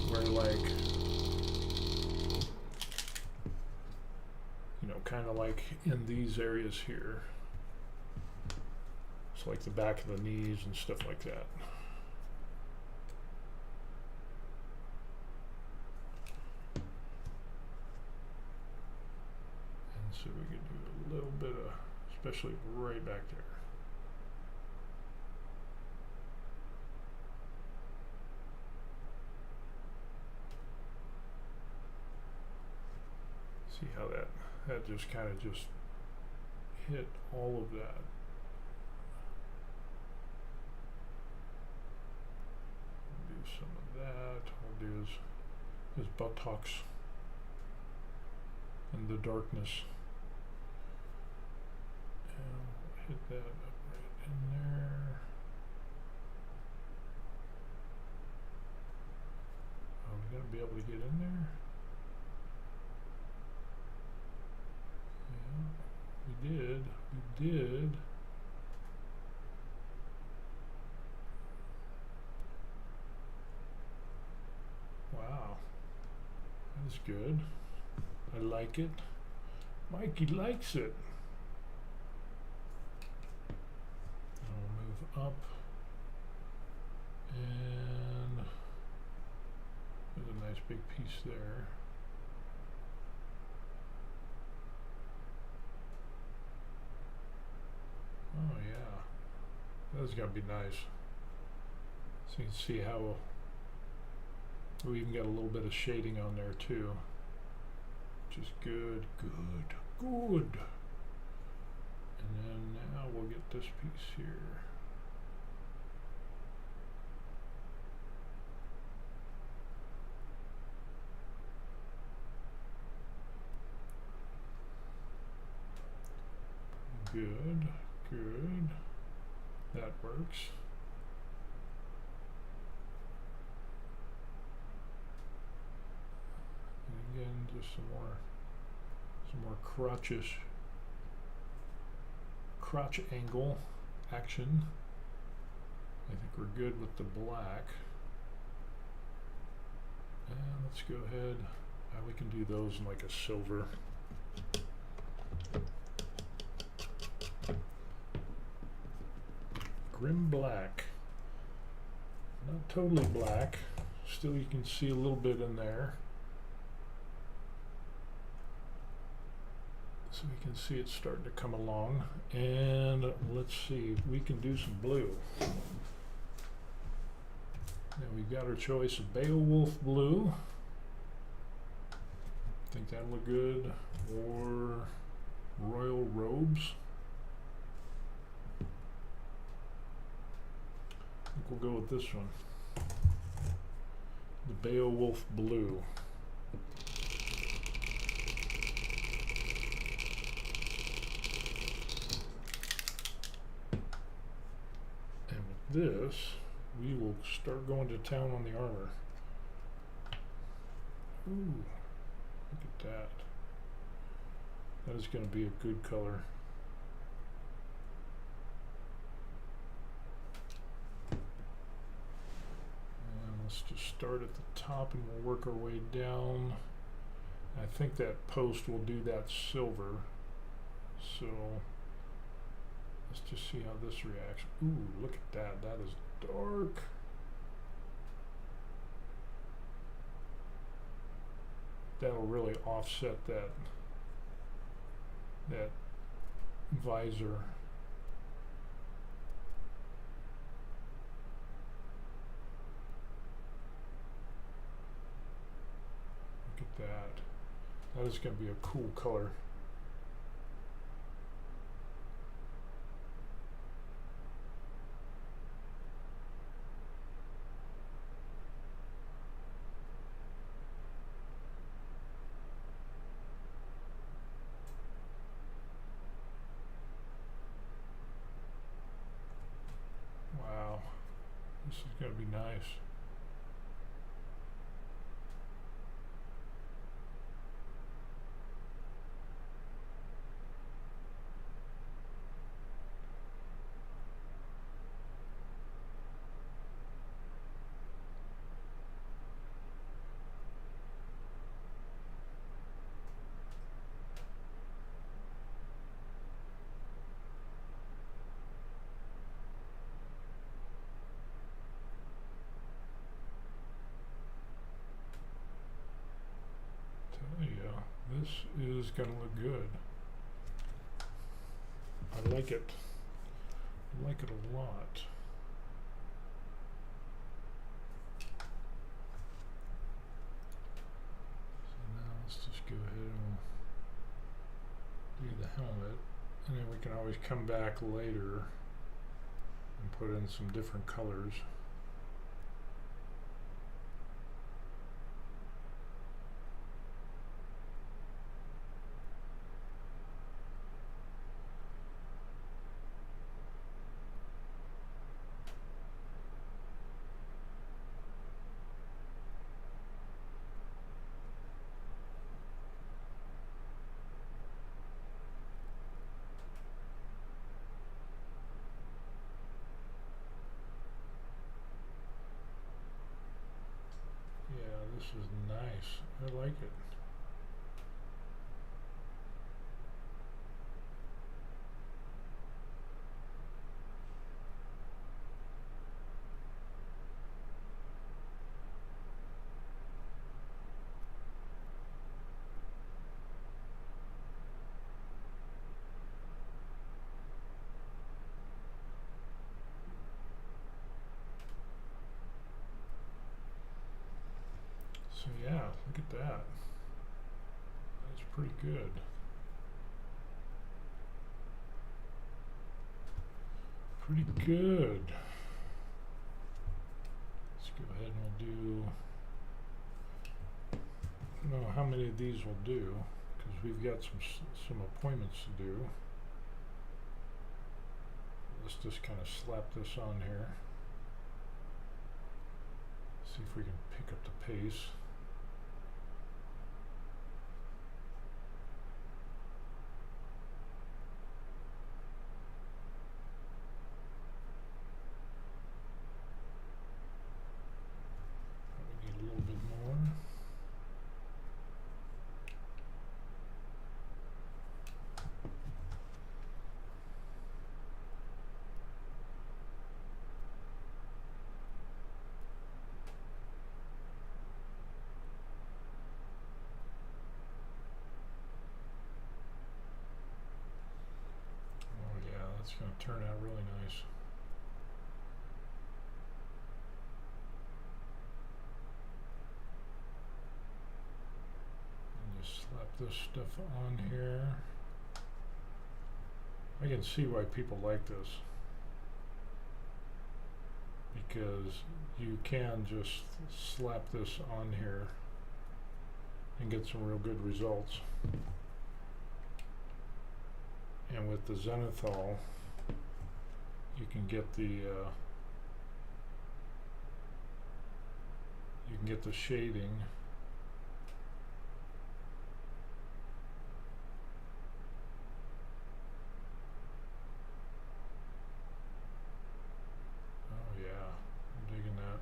where, like, you know, kind of like in these areas here. So like the back of the knees and stuff like that. And so we could do a little bit of, especially right back there. See how that just kind of just hit all of that. Do some of that. We'll do his buttocks and the darkness. And we'll hit that up right in there. Are we gonna be able to get in there? We did. Wow, that's good. I like it. Mikey likes it. I'll move up, and there's a nice big piece there. Oh yeah, that's gotta be nice. So you can see how we even got a little bit of shading on there too, which is good. And then now we'll get this piece here. Good. That works. And again, just some more crotch angle action. I think we're good with the black. And let's go ahead. We can do those in like a silver. Grim black, not totally black, still you can see a little bit in there. So we can see it's starting to come along. And let's see, we can do some blue. Now we've got our choice of Beowulf blue. Think that'll look good, or Royal Robes. We'll go with this one, the Beowulf blue. And with this, we will start going to town on the armor. Ooh, look at that. That is going to be a good color. Let's just start at the top and we'll work our way down. I think that post will do that silver. So let's just see how this reacts. Ooh, look at that. That is dark. That'll really offset that visor. Look at that. That is going to be a cool color. Wow, this is going to be nice. This is going to look good. I like it. I like it a lot. So now let's just go ahead and do the helmet. And then we can always come back later and put in some different colors. This is nice. I like it. So yeah, look at that. That's pretty good. Pretty good. Let's go ahead and we'll do, I don't know how many of these we'll do because we've got some appointments to do. Let's just kind of slap this on here. See if we can pick up the pace. It's going to turn out really nice. And just slap this stuff on here. I can see why people like this, because you can just slap this on here and get some real good results. And with the zenithal, you can get the shading. Oh yeah, I'm digging that.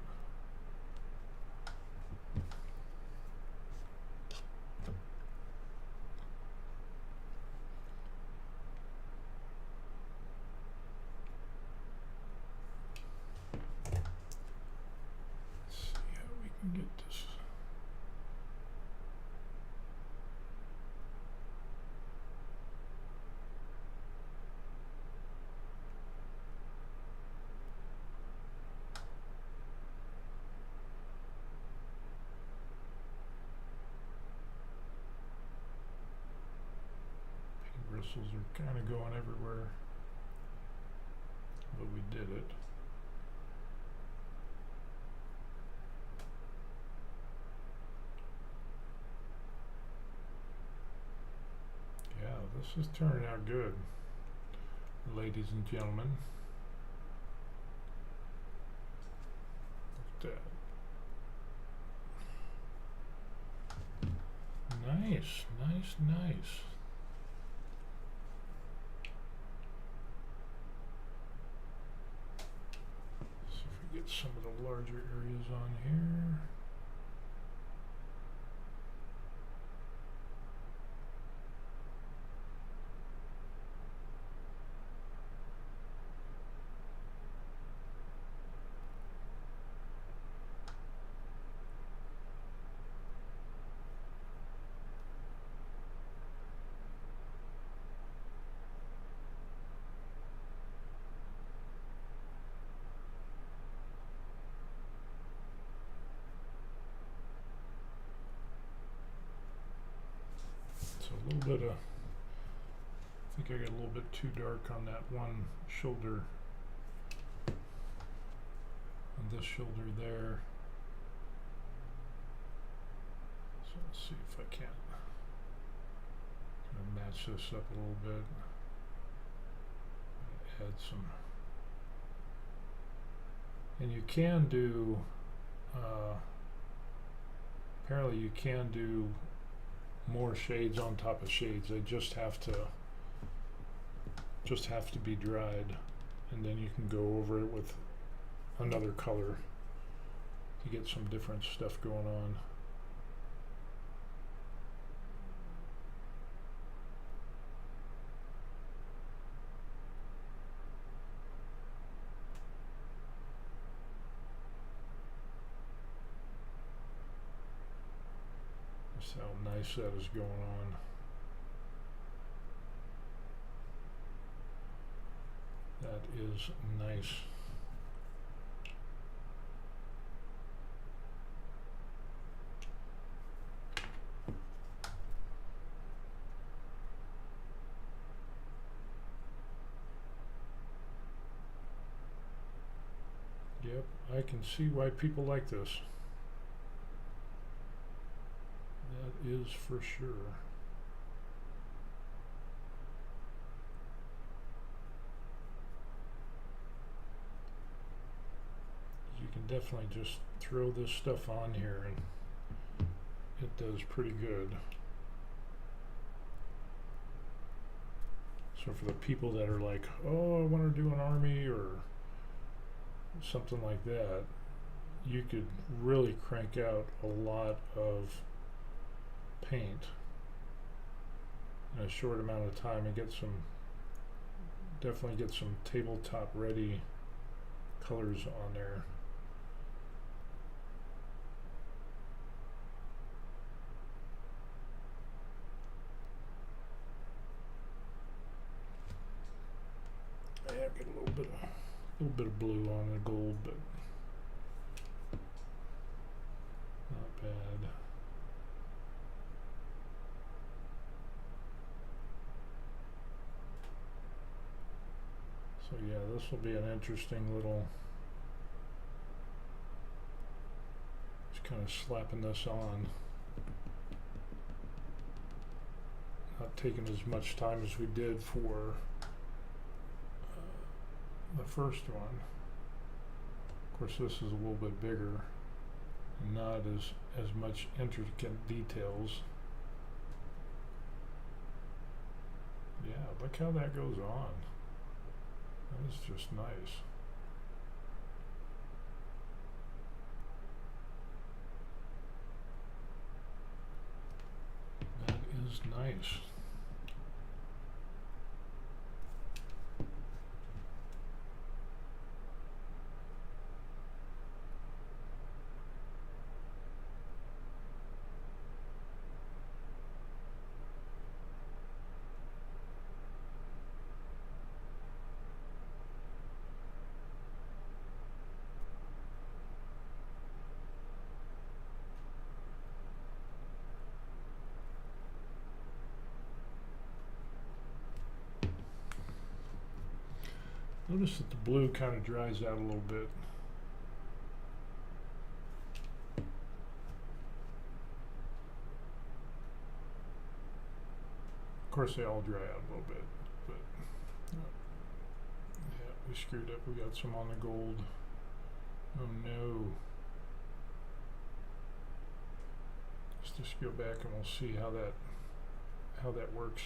bristles are kind of going everywhere, but we did it. Yeah, this is turning out good, ladies and gentlemen. Look at that. Nice, nice, nice. See if we get some of the larger areas on here. A little bit of, I think I got a little bit too dark on that one shoulder, on this shoulder there. So let's see if I can kind of match this up a little bit. Add some, and you can do, apparently you can do more shades on top of shades. They just have to be dried, and then you can go over it with another color to get some different stuff going on. That's how nice that is going on. That is nice. Yep, I can see why people like this. That is for sure. You can definitely just throw this stuff on here and it does pretty good. So for the people that are like, oh, I want to do an army or something like that, you could really crank out a lot of paint in a short amount of time and get some, definitely get some tabletop ready colors on there. Yeah, get a little bit of blue on the gold, but not bad. So yeah, this will be an interesting little, just kind of slapping this on. Not taking as much time as we did for the first one. Of course, this is a little bit bigger and not as much intricate details. Yeah, look how that goes on. That is just nice. That is nice. Notice that the blue kind of dries out a little bit. Of course, they all dry out a little bit, but yeah, we screwed up. We got some on the gold. Oh no. Let's just go back and we'll see how that works.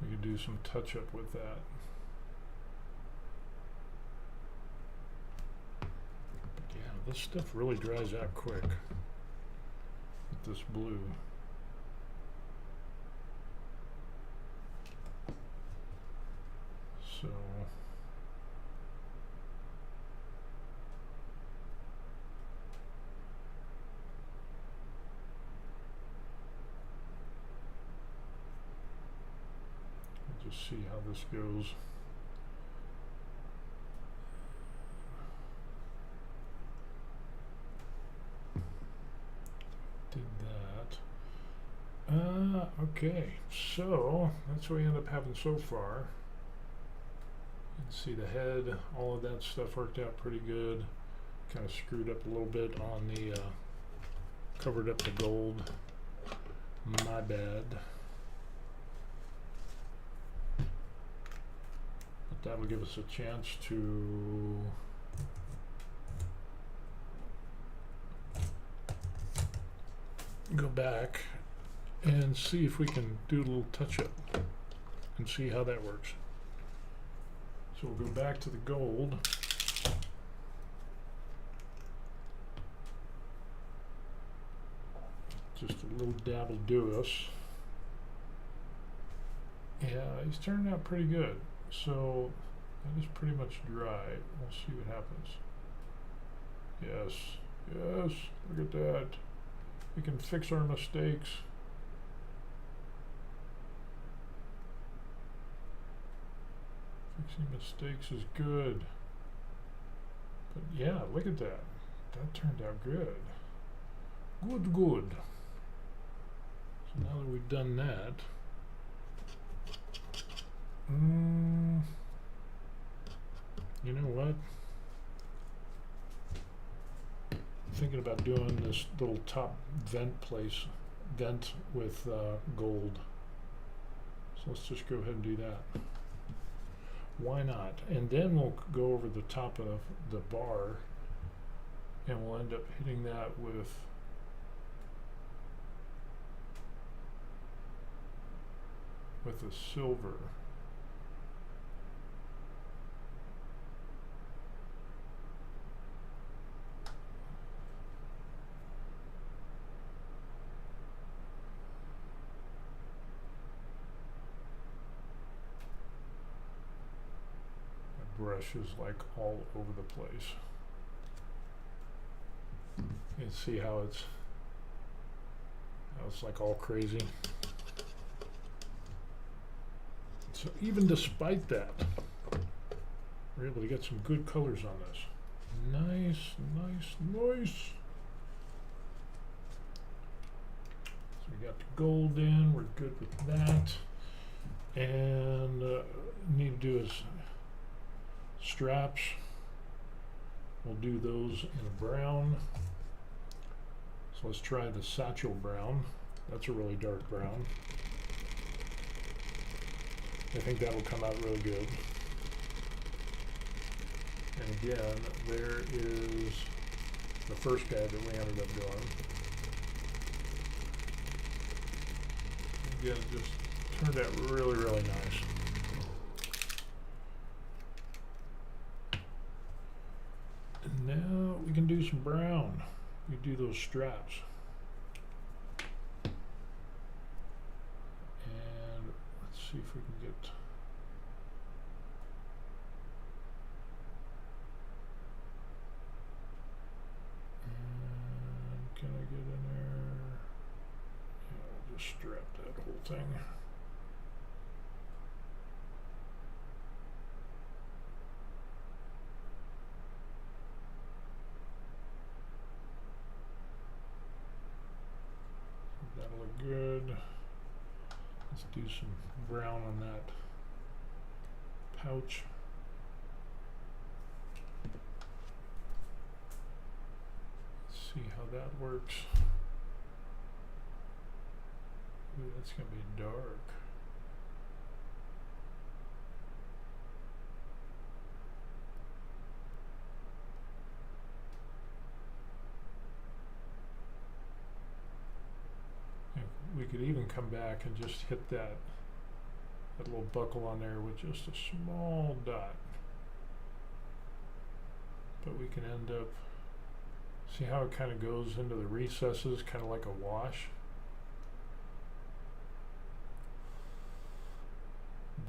We could do some touch up with that. Yeah, this stuff really dries out quick with this blue. So we'll just see how this goes. Did that. Okay, so that's what we end up having so far. You can see the head, all of that stuff worked out pretty good. Kind of screwed up a little bit on the, covered up the gold. My bad. But that will give us a chance to go back and see if we can do a little touch up and see how that works. So we'll go back to the gold. Just a little dab will do us. Yeah, he's turned out pretty good. So that is pretty much dry. We'll see what happens. Yes, yes, look at that. We can fix our mistakes. Fixing mistakes is good. But yeah, look at that. That turned out good. Good, good. So now that we've done that, you know what? Thinking about doing this little top vent with gold. So let's just go ahead and do that. Why not? And then we'll go over the top of the bar and we'll end up hitting that with a silver. Brush is like all over the place. You can see how it's like all crazy. So even despite that, we're able to get some good colors on this. Nice, nice, nice. So we got the gold in, we're good with that. And need to do is straps. We'll do those in a brown. So let's try the satchel brown. That's a really dark brown. I think that'll come out really good. And again, there is the first guy that we ended up doing. Again, it just turned out really, really nice. And now we can do some brown. We do those straps. And let's see if we can get can I get in there? Yeah, I'll just strap that whole thing. That'll look good. Let's do some brown on that pouch. Let's see how that works. Ooh, that's gonna be dark. We could even come back and just hit that little buckle on there with just a small dot. But we can end up, see how it kind of goes into the recesses, kind of like a wash.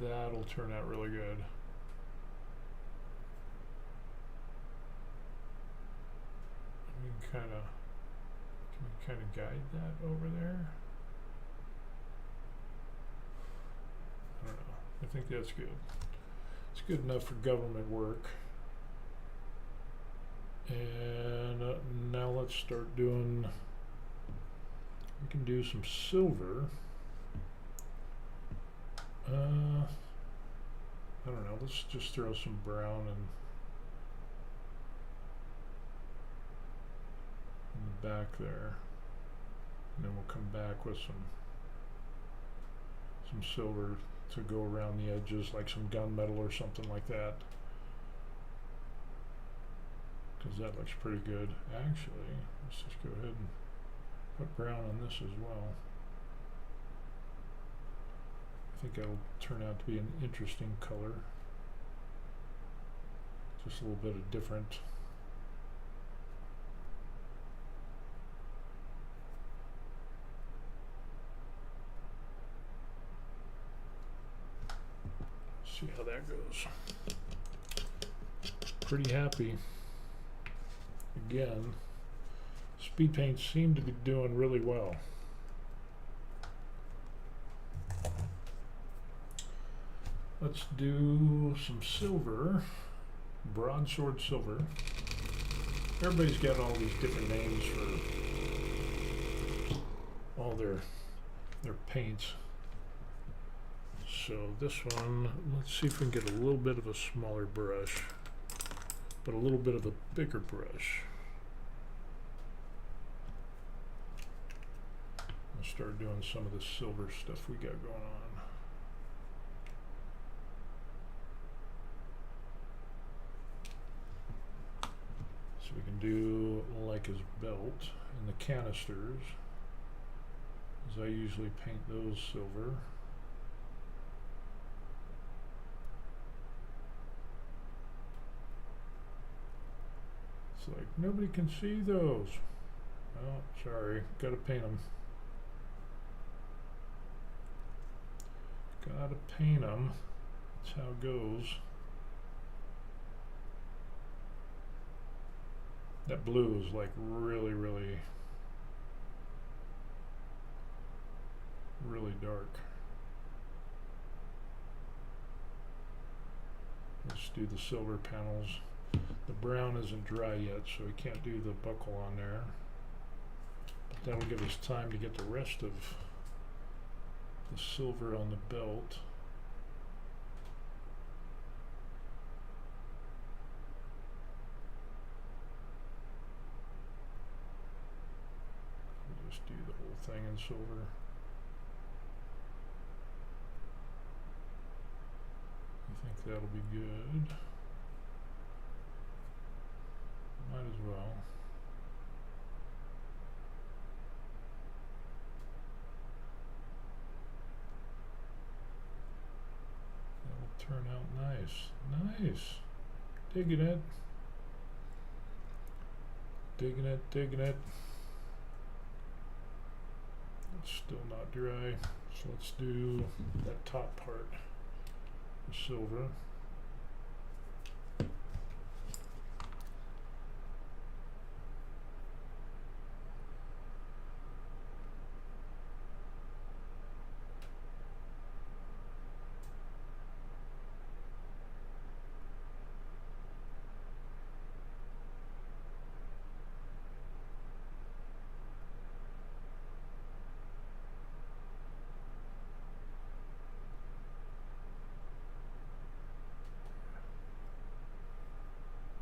That'll turn out really good. We can kind of guide that over there? I don't know. I think that's good. It's good enough for government work. And now let's start doing, we can do some silver. I don't know, let's just throw some brown in the back there. And then we'll come back with some silver to go around the edges, like some gunmetal or something like that. Because that looks pretty good. Actually, let's just go ahead and put brown on this as well. I think that'll turn out to be an interesting color. Just a little bit of different. See how that goes. Pretty happy. Again, speed paints seem to be doing really well. Let's do some silver, broadsword silver. Everybody's got all these different names for all their paints. So this one, let's see if we can get a little bit of a smaller brush, but a little bit of a bigger brush. I'll start doing some of the silver stuff we got going on. So we can do like his belt and the canisters, as I usually paint those silver. It's like, nobody can see those. Oh, sorry, gotta paint them. Gotta paint them. That's how it goes. That blue is like really, really, really dark. Let's do the silver panels. The brown isn't dry yet, so we can't do the buckle on there. But that'll give us time to get the rest of the silver on the belt. We'll just do the whole thing in silver. I think that'll be good. Might as well. That'll turn out nice. Nice. Digging it. Digging it, digging it. It's still not dry. So let's do that top part. The silver.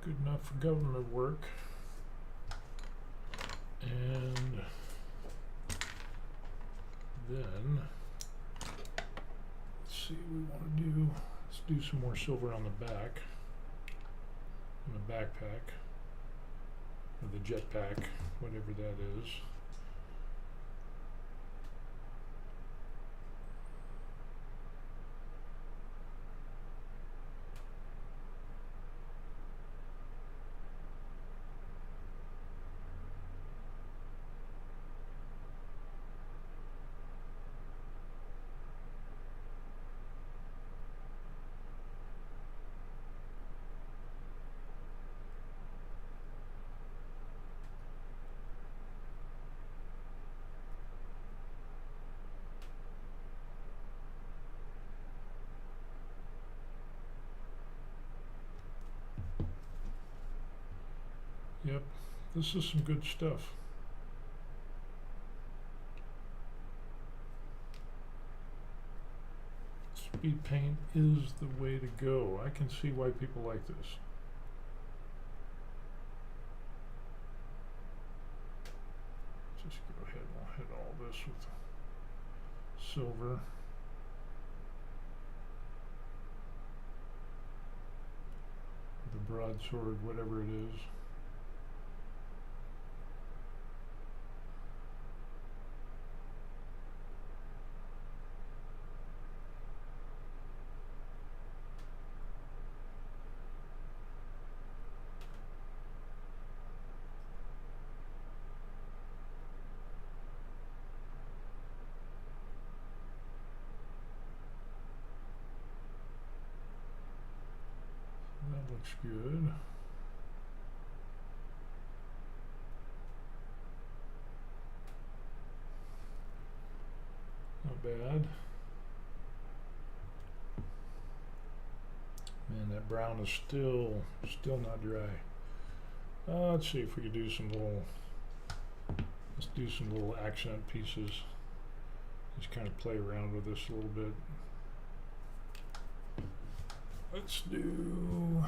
good enough for government work. And then, let's see what we want to do. Let's do some more silver on the back, on the backpack, or the jetpack, whatever that is. Yep, this is some good stuff. Speed paint is the way to go. I can see why people like this. Just go ahead and we'll hit all this with silver. The broadsword, whatever it is. That looks good. Not bad. Man, that brown is still not dry. Let's see if we could do some little, let's do some little accent pieces. Just kind of play around with this a little bit. Let's do,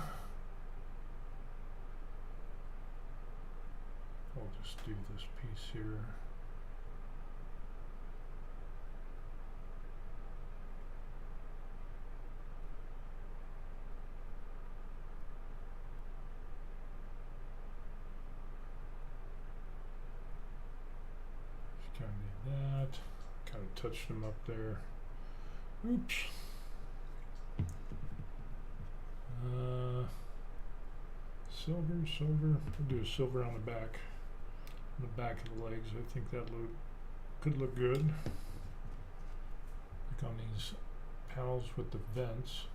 I'll just do this piece here. Just kind of need that. Kind of touched them up there. Oops. Silver. We'll do a silver on the back of the legs. I think that could look good. Like on these panels with the vents.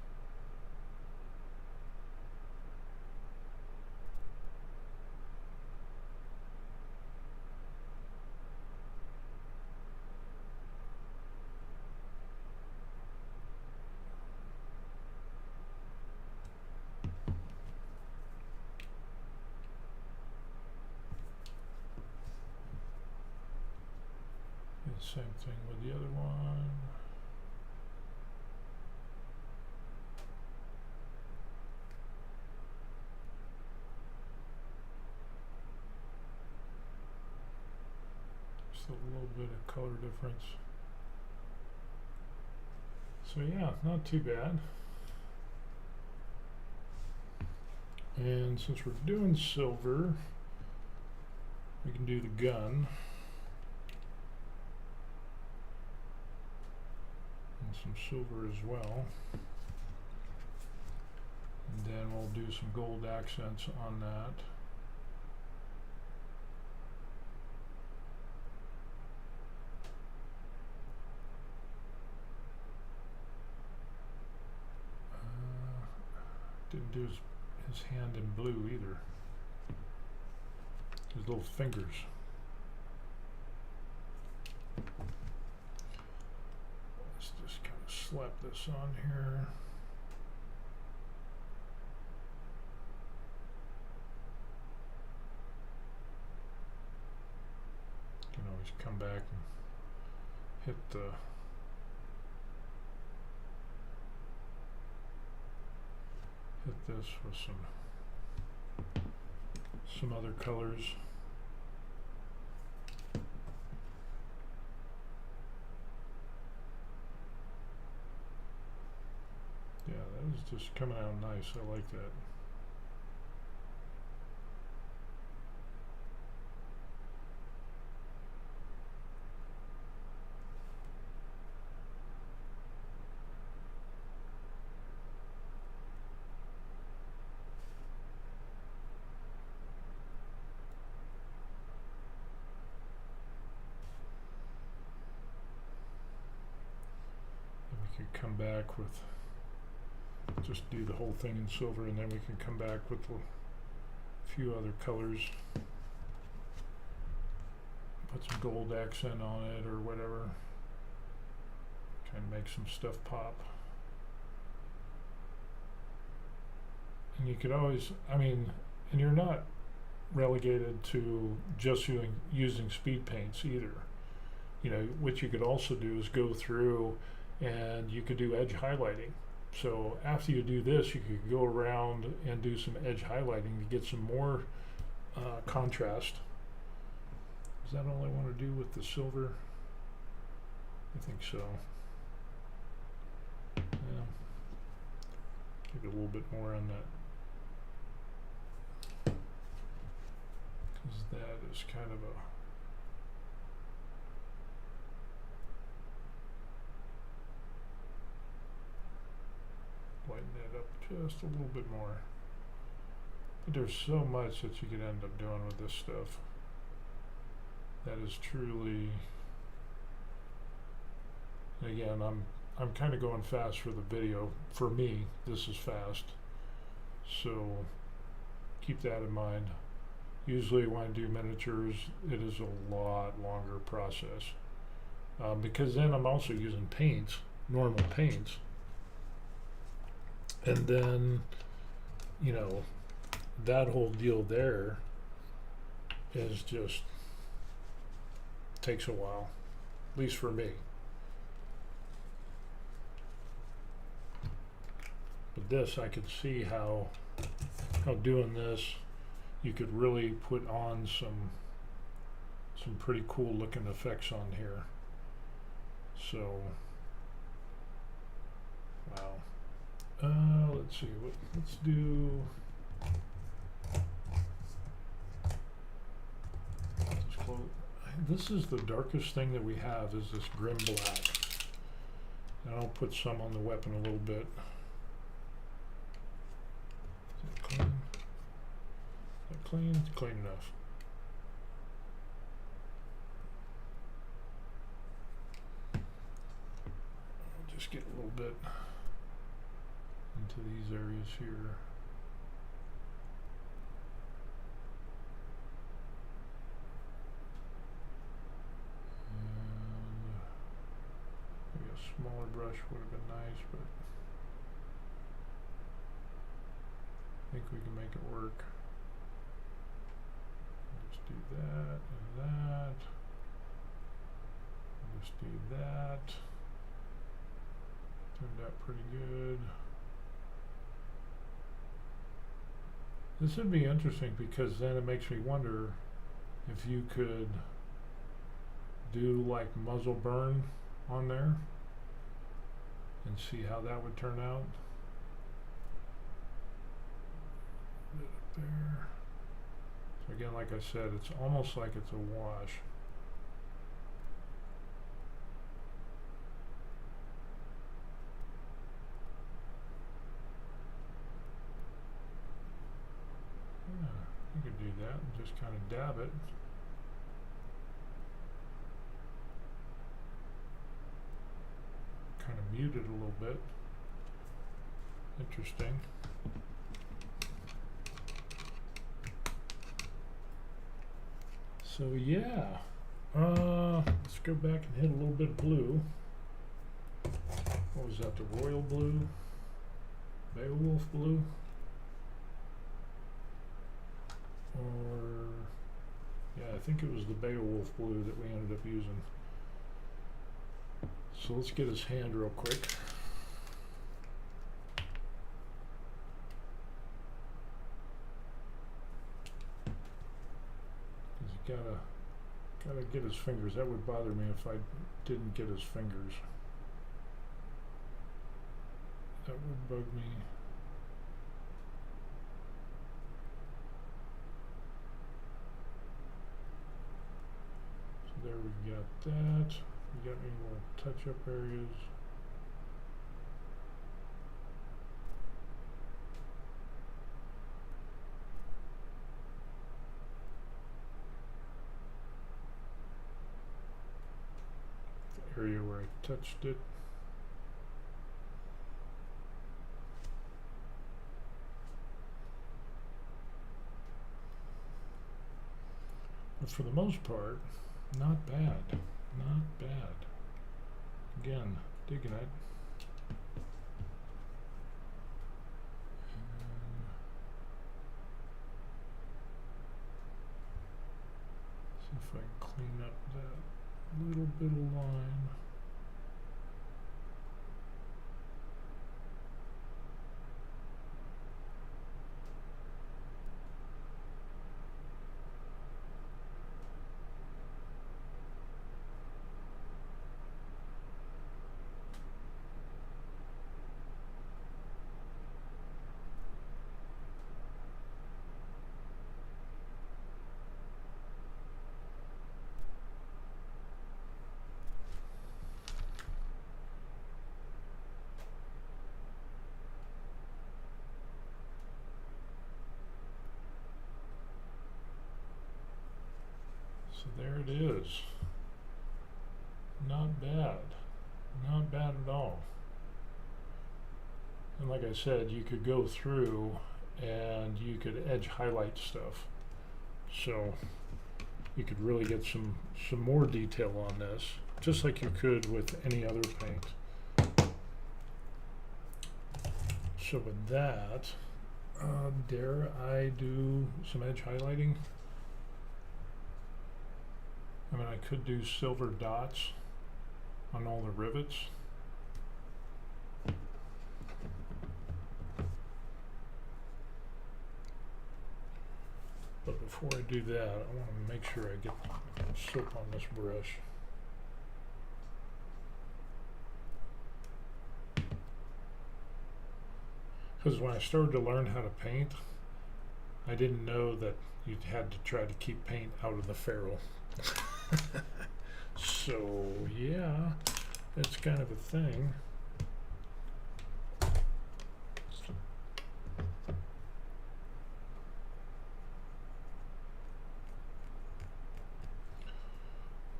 Same thing with the other one. Just a little bit of color difference. So yeah, not too bad. And since we're doing silver, we can do the gun. Some silver as well, and then we'll do some gold accents on that. Didn't do his hand in blue either, his little fingers. Slap this on here. You can always come back and hit this with some some other colors. Yeah, that is just coming out nice. I like that. And we could come back with, just do the whole thing in silver, and then we can come back with a few other colors. Put some gold accent on it or whatever. Kind of make some stuff pop. And you could always, I mean, and you're not relegated to just using speed paints either. You know, what you could also do is go through and you could do edge highlighting. So after you do this, you could go around and do some edge highlighting to get some more contrast. Is that all I want to do with the silver? I think so. Yeah. Give it a little bit more on that. Because that is kind of a... Lighten that up just a little bit more. But there's so much that you could end up doing with this stuff. That is truly, again, I'm kind of going fast for the video. For me, this is fast. So keep that in mind. Usually when I do miniatures, it is a lot longer process. Because then I'm also using paints, normal paints. And then, you know, that whole deal there is just takes a while, at least for me. But this, I could see how doing this, you could really put on some pretty cool looking effects on here. So, wow. Let's see, let's do, just close. This is the darkest thing that we have, is this grim black. And I'll put some on the weapon a little bit. Is that clean? Is that clean? It's clean enough. I'll just get a little bit into these areas here. And maybe a smaller brush would have been nice, but I think we can make it work. Just do that and that. Just do that. Turned out pretty good. This would be interesting because then it makes me wonder if you could do like muzzle burn on there and see how that would turn out. Bit up there. So again, like I said, it's almost like it's a wash. You could do that and just kind of dab it. Kind of mute it a little bit. Interesting. So yeah, let's go back and hit a little bit of blue. What was that, the royal blue? Beowulf blue? Or, yeah, I think it was the Beowulf blue that we ended up using. So let's get his hand real quick. gotta get his fingers. That would bother me if I didn't get his fingers. That would bug me. So there we got that. We got any more touch-up areas. The area where I touched it. But for the most part, not bad. Not bad. Again, digging it. See if I can clean up that little bit of line. So there it is. Not bad. Not bad at all. And like I said, you could go through and you could edge highlight stuff. So you could really get some more detail on this, just like you could with any other paint. So with that, dare I do some edge highlighting? I mean, I could do silver dots on all the rivets. But before I do that, I want to make sure I get soap on this brush. Because when I started to learn how to paint, I didn't know that you had to try to keep paint out of the ferrule. So yeah, that's kind of a thing.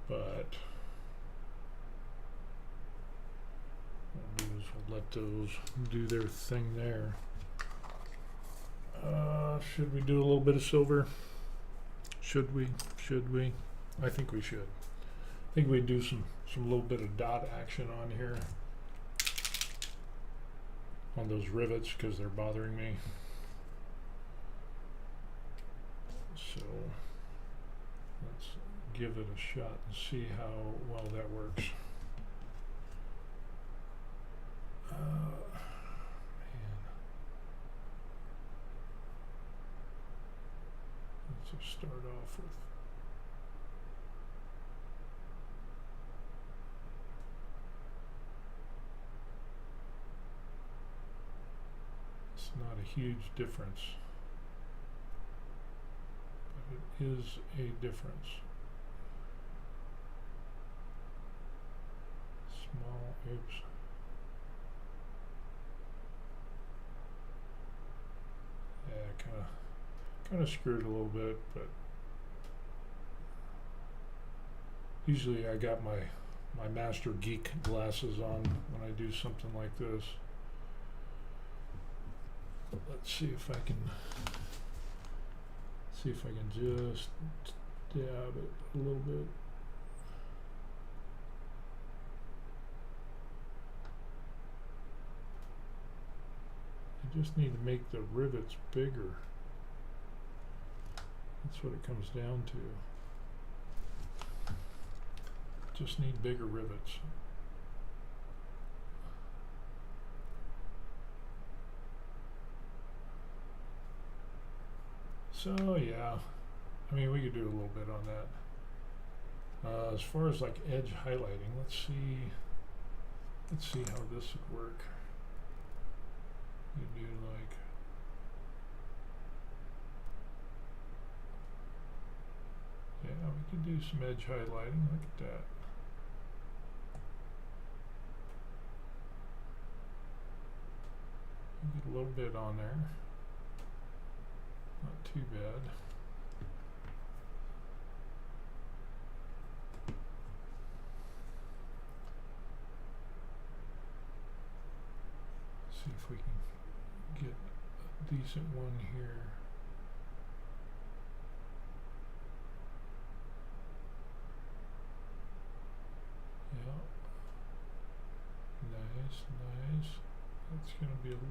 But what we'll do is we'll let those do their thing there. Should we do a little bit of silver? Should we? I think we should. I think we do some little bit of dot action on here on those rivets because they're bothering me. So let's give it a shot and see how well that works. Man. Let's just start off with not a huge difference, but it is a difference. Small, oops. Yeah, kind of screwed a little bit, but usually I got my master geek glasses on when I do something like this. Let's see if I can just dab it a little bit. I just need to make the rivets bigger. That's what it comes down to. Just need bigger rivets. So yeah, I mean, we could do a little bit on that. As far as like edge highlighting, let's see how this would work. You do like, yeah, we could do some edge highlighting. Look at that. Get a little bit on there. Not too bad. See if we can get a decent one here. Yeah. Nice, nice. That's going to be a little...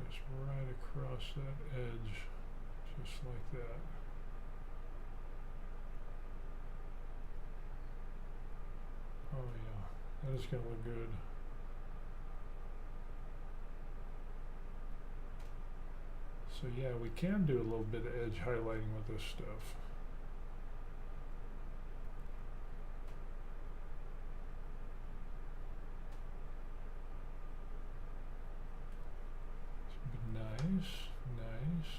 just right across that edge, just like that. Oh yeah, that is going to look good. So yeah, we can do a little bit of edge highlighting with this stuff. Nice, nice.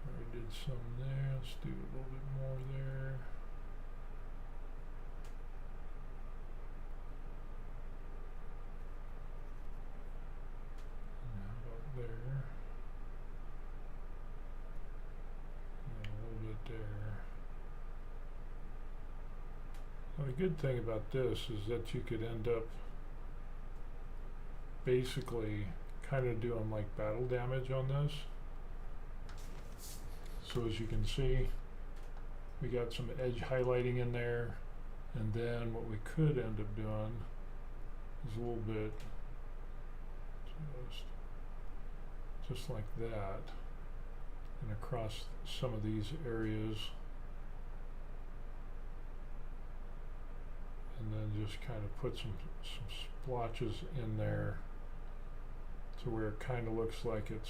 Already did some there. Let's do a little bit more there. And how about there? And a little bit there. Now the good thing about this is that you could end up basically kind of doing like battle damage on this. So as you can see, we got some edge highlighting in there, and then what we could end up doing is a little bit just like that, and across some of these areas, and then just kind of put some splotches in there to where it kind of looks like it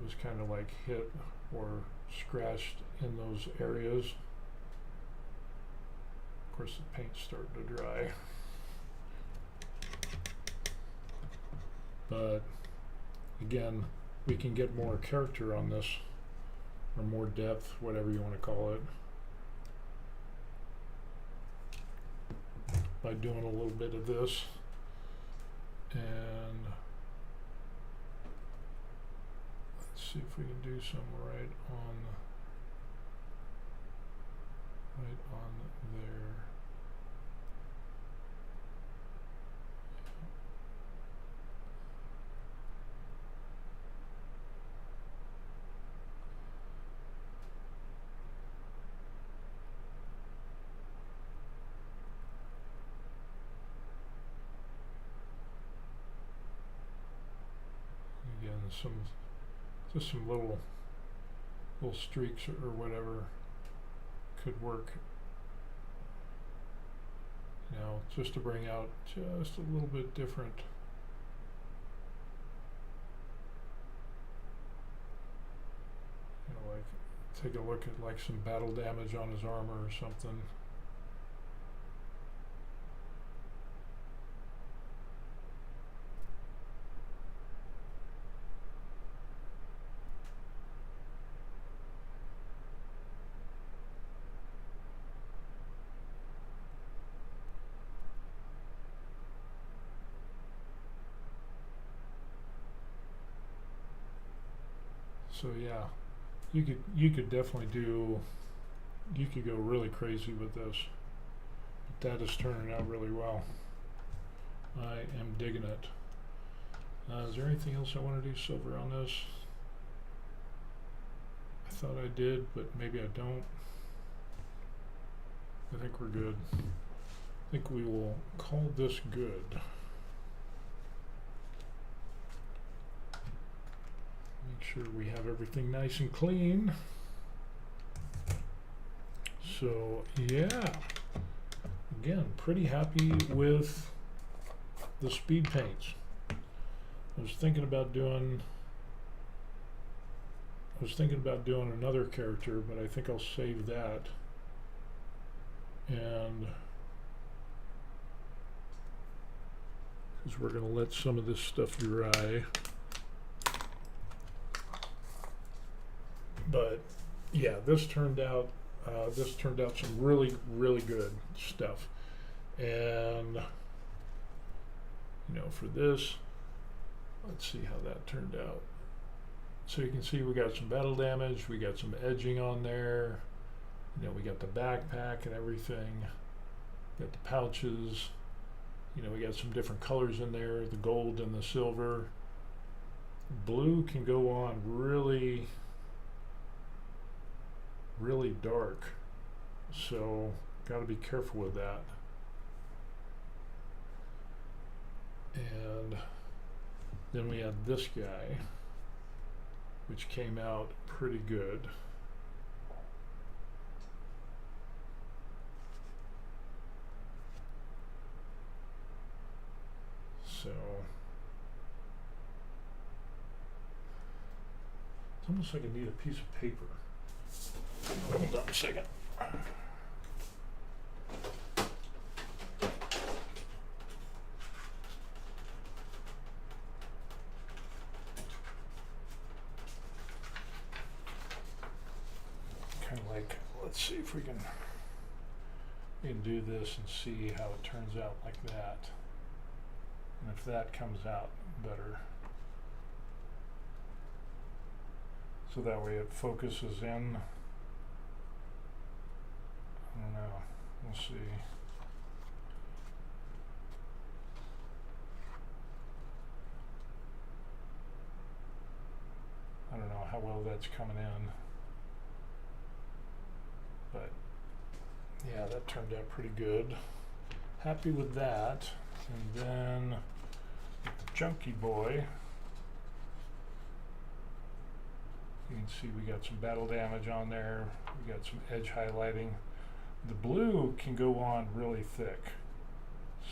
was kind of like hit or scratched in those areas. Of course, the paint's starting to dry. But again, we can get more character on this, or more depth, whatever you want to call it, by doing a little bit of this. And let's see if we can do some right on there. Just some little streaks or whatever could work, you know, just to bring out just a little bit different. You know, like take a look at like some battle damage on his armor or something. So yeah, you could definitely do, you could go really crazy with this. But that is turning out really well. I am digging it. Is there anything else I want to do silver on this? I thought I did, but maybe I don't. I think we're good. I think we will call this good. Make sure we have everything nice and clean. So yeah, again, pretty happy with the speed paints. I was thinking about doing another character, but I think I'll save that. And because we're going to let some of this stuff dry. But yeah, this turned out some really, really good stuff. And you know, for this, let's see how that turned out. So you can see we got some battle damage, we got some edging on there, you know, we got the backpack and everything, got the pouches, you know, we got some different colors in there, the gold and the silver. Blue can go on really, really dark, so got to be careful with that. And then we had this guy, which came out pretty good. So it's almost like I need a piece of paper. Hold on a second. Kind of like, let's see if we can do this and see how it turns out like that. And if that comes out better. So that way it focuses in. I don't know. We'll see. I don't know how well that's coming in. But yeah, that turned out pretty good. Happy with that. And then with the Junkie Boy, you can see we got some battle damage on there. We got some edge highlighting. The blue can go on really thick,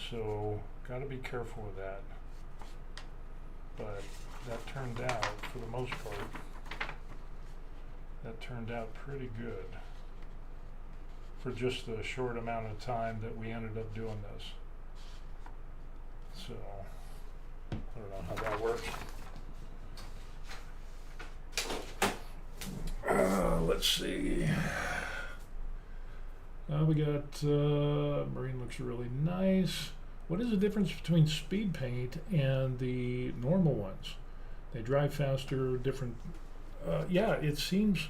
so got to be careful with that. But that turned out, for the most part, that turned out pretty good for just the short amount of time that we ended up doing this. So I don't know how that works. Let's see. We got Marine looks really nice. What is the difference between speed paint and the normal ones? They dry faster, different. Yeah, it seems,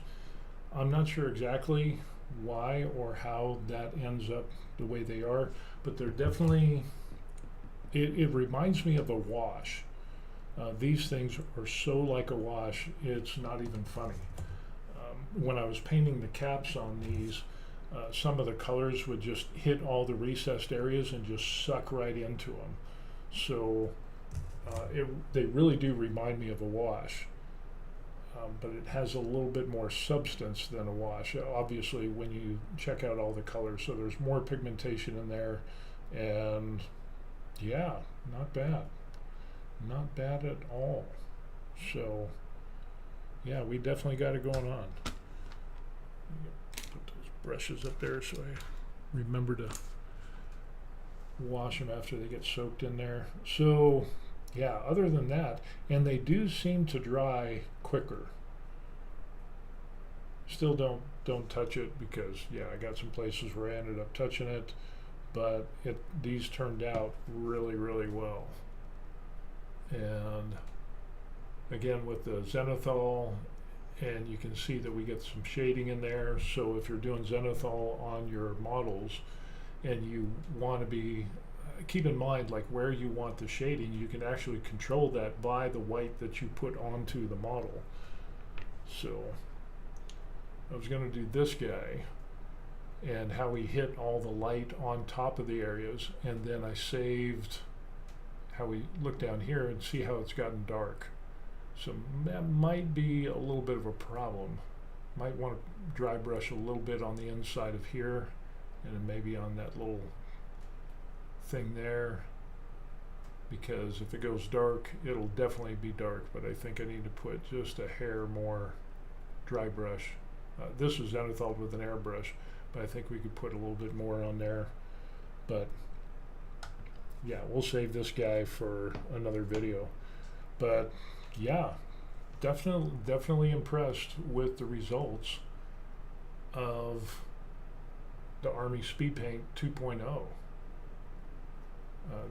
I'm not sure exactly why or how that ends up the way they are, but they're definitely, it reminds me of a wash. These things are so like a wash, it's not even funny. When I was painting the caps on these, some of the colors would just hit all the recessed areas and just suck right into them. So they really do remind me of a wash, but it has a little bit more substance than a wash, obviously, when you check out all the colors. So there's more pigmentation in there, and yeah, not bad. Not bad at all. So yeah, we definitely got it going on. Put those brushes up there so I remember to wash them after they get soaked in there. So yeah, other than that, and they do seem to dry quicker. Still don't touch it, because yeah, I got some places where I ended up touching it, but these turned out really, really well. And again, with the zenithal, and you can see that we get some shading in there. So if you're doing zenithal on your models and you want to be, keep in mind like where you want the shading, you can actually control that by the white that you put onto the model. So I was going to do this guy and how we hit all the light on top of the areas, and then I saved how we look down here and see how it's gotten dark. So that might be a little bit of a problem. Might want to dry brush a little bit on the inside of here, and then maybe on that little thing there. because if it goes dark, it'll definitely be dark, but I think I need to put just a hair more dry brush. This was zenithal with an airbrush, but I think we could put a little bit more on there. But yeah, we'll save this guy for another video. But yeah, definitely impressed with the results of the Army Speed Paint 2.0.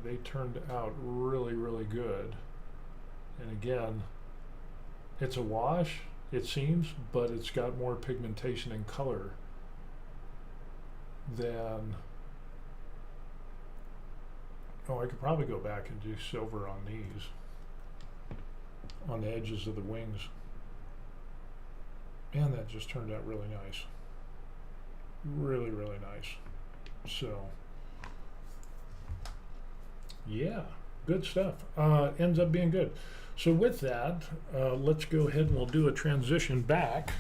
They turned out really good. And again, it's a wash, it seems, but it's got more pigmentation and color than... Oh, I could probably go back and do silver on these, on the edges of the wings. And that just turned out really nice. Really nice. So, yeah, good stuff. Ends up being good. So with that, let's go ahead and we'll do a transition back.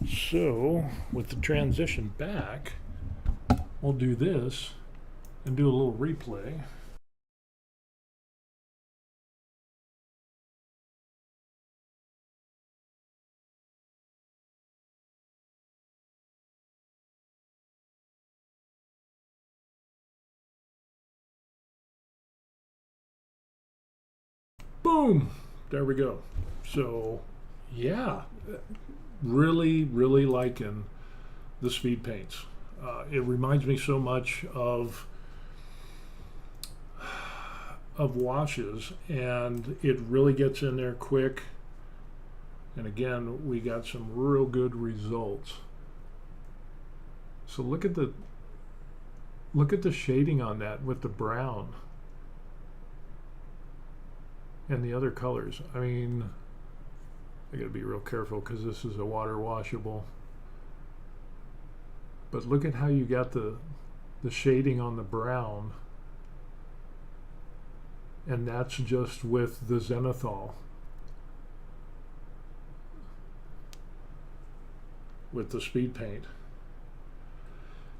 So, with the transition back, we'll do this and do a little replay. Boom! There we go. So, yeah, really liking the speed paints. It reminds me so much of washes, and it really gets in there quick. And again, we got some real good results. So look at the shading on that with the brown and the other colors. I mean, I gotta be real careful because this is a water washable. But look at how you got the shading on the brown. And that's just with the zenithal. With the speed paint.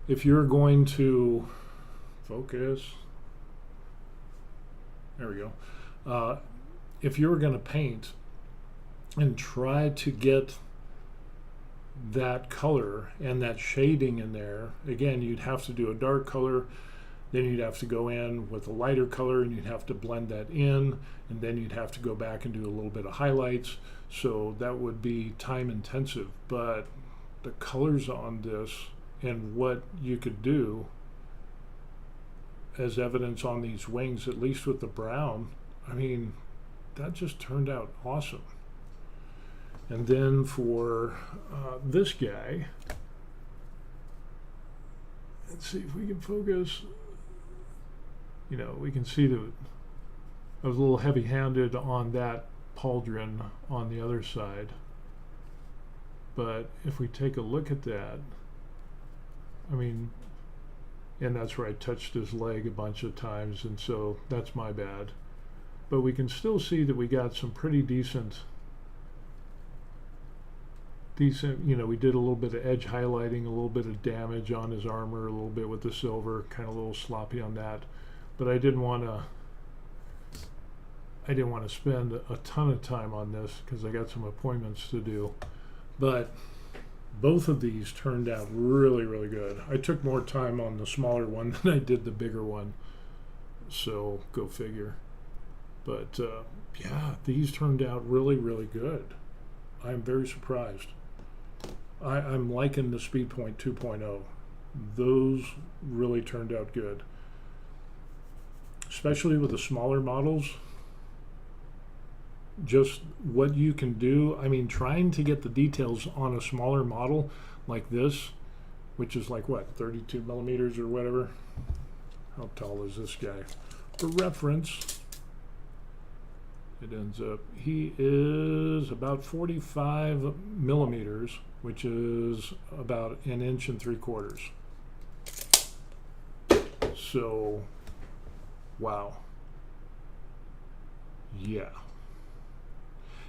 If you're going to focus, there we go. If you were going to paint and try to get that color and that shading in there, again, you'd have to do a dark color, then you'd have to go in with a lighter color and you'd have to blend that in, and then you'd have to go back and do a little bit of highlights. So that would be time intensive, but the colors on this and what you could do as evidence on these wings, at least with the brown, I mean, that just turned out awesome. And then for this guy, let's see if we can focus. You know, we can see that I was a little heavy-handed on that pauldron on the other side. But if we take a look at that, I mean, and that's where I touched his leg a bunch of times, and so that's my bad. But we can still see that we got some pretty decent, you know, we did a little bit of edge highlighting, a little bit of damage on his armor, a little bit with the silver, kind of a little sloppy on that. But I didn't want to spend a ton of time on this because I got some appointments to do. But both of these turned out really good. I took more time on the smaller one than I did the bigger one, so go figure. But yeah, these turned out really good. I'm very surprised. I'm liking the Speed Point 2.0. Those really turned out good, especially with the smaller models. Just what you can do, I mean, trying to get the details on a smaller model like this, which is like what, 32 millimeters or whatever. How tall is this guy? For reference, it ends up, he is about 45 millimeters, which is about 1 3/4 inches. So, wow. Yeah.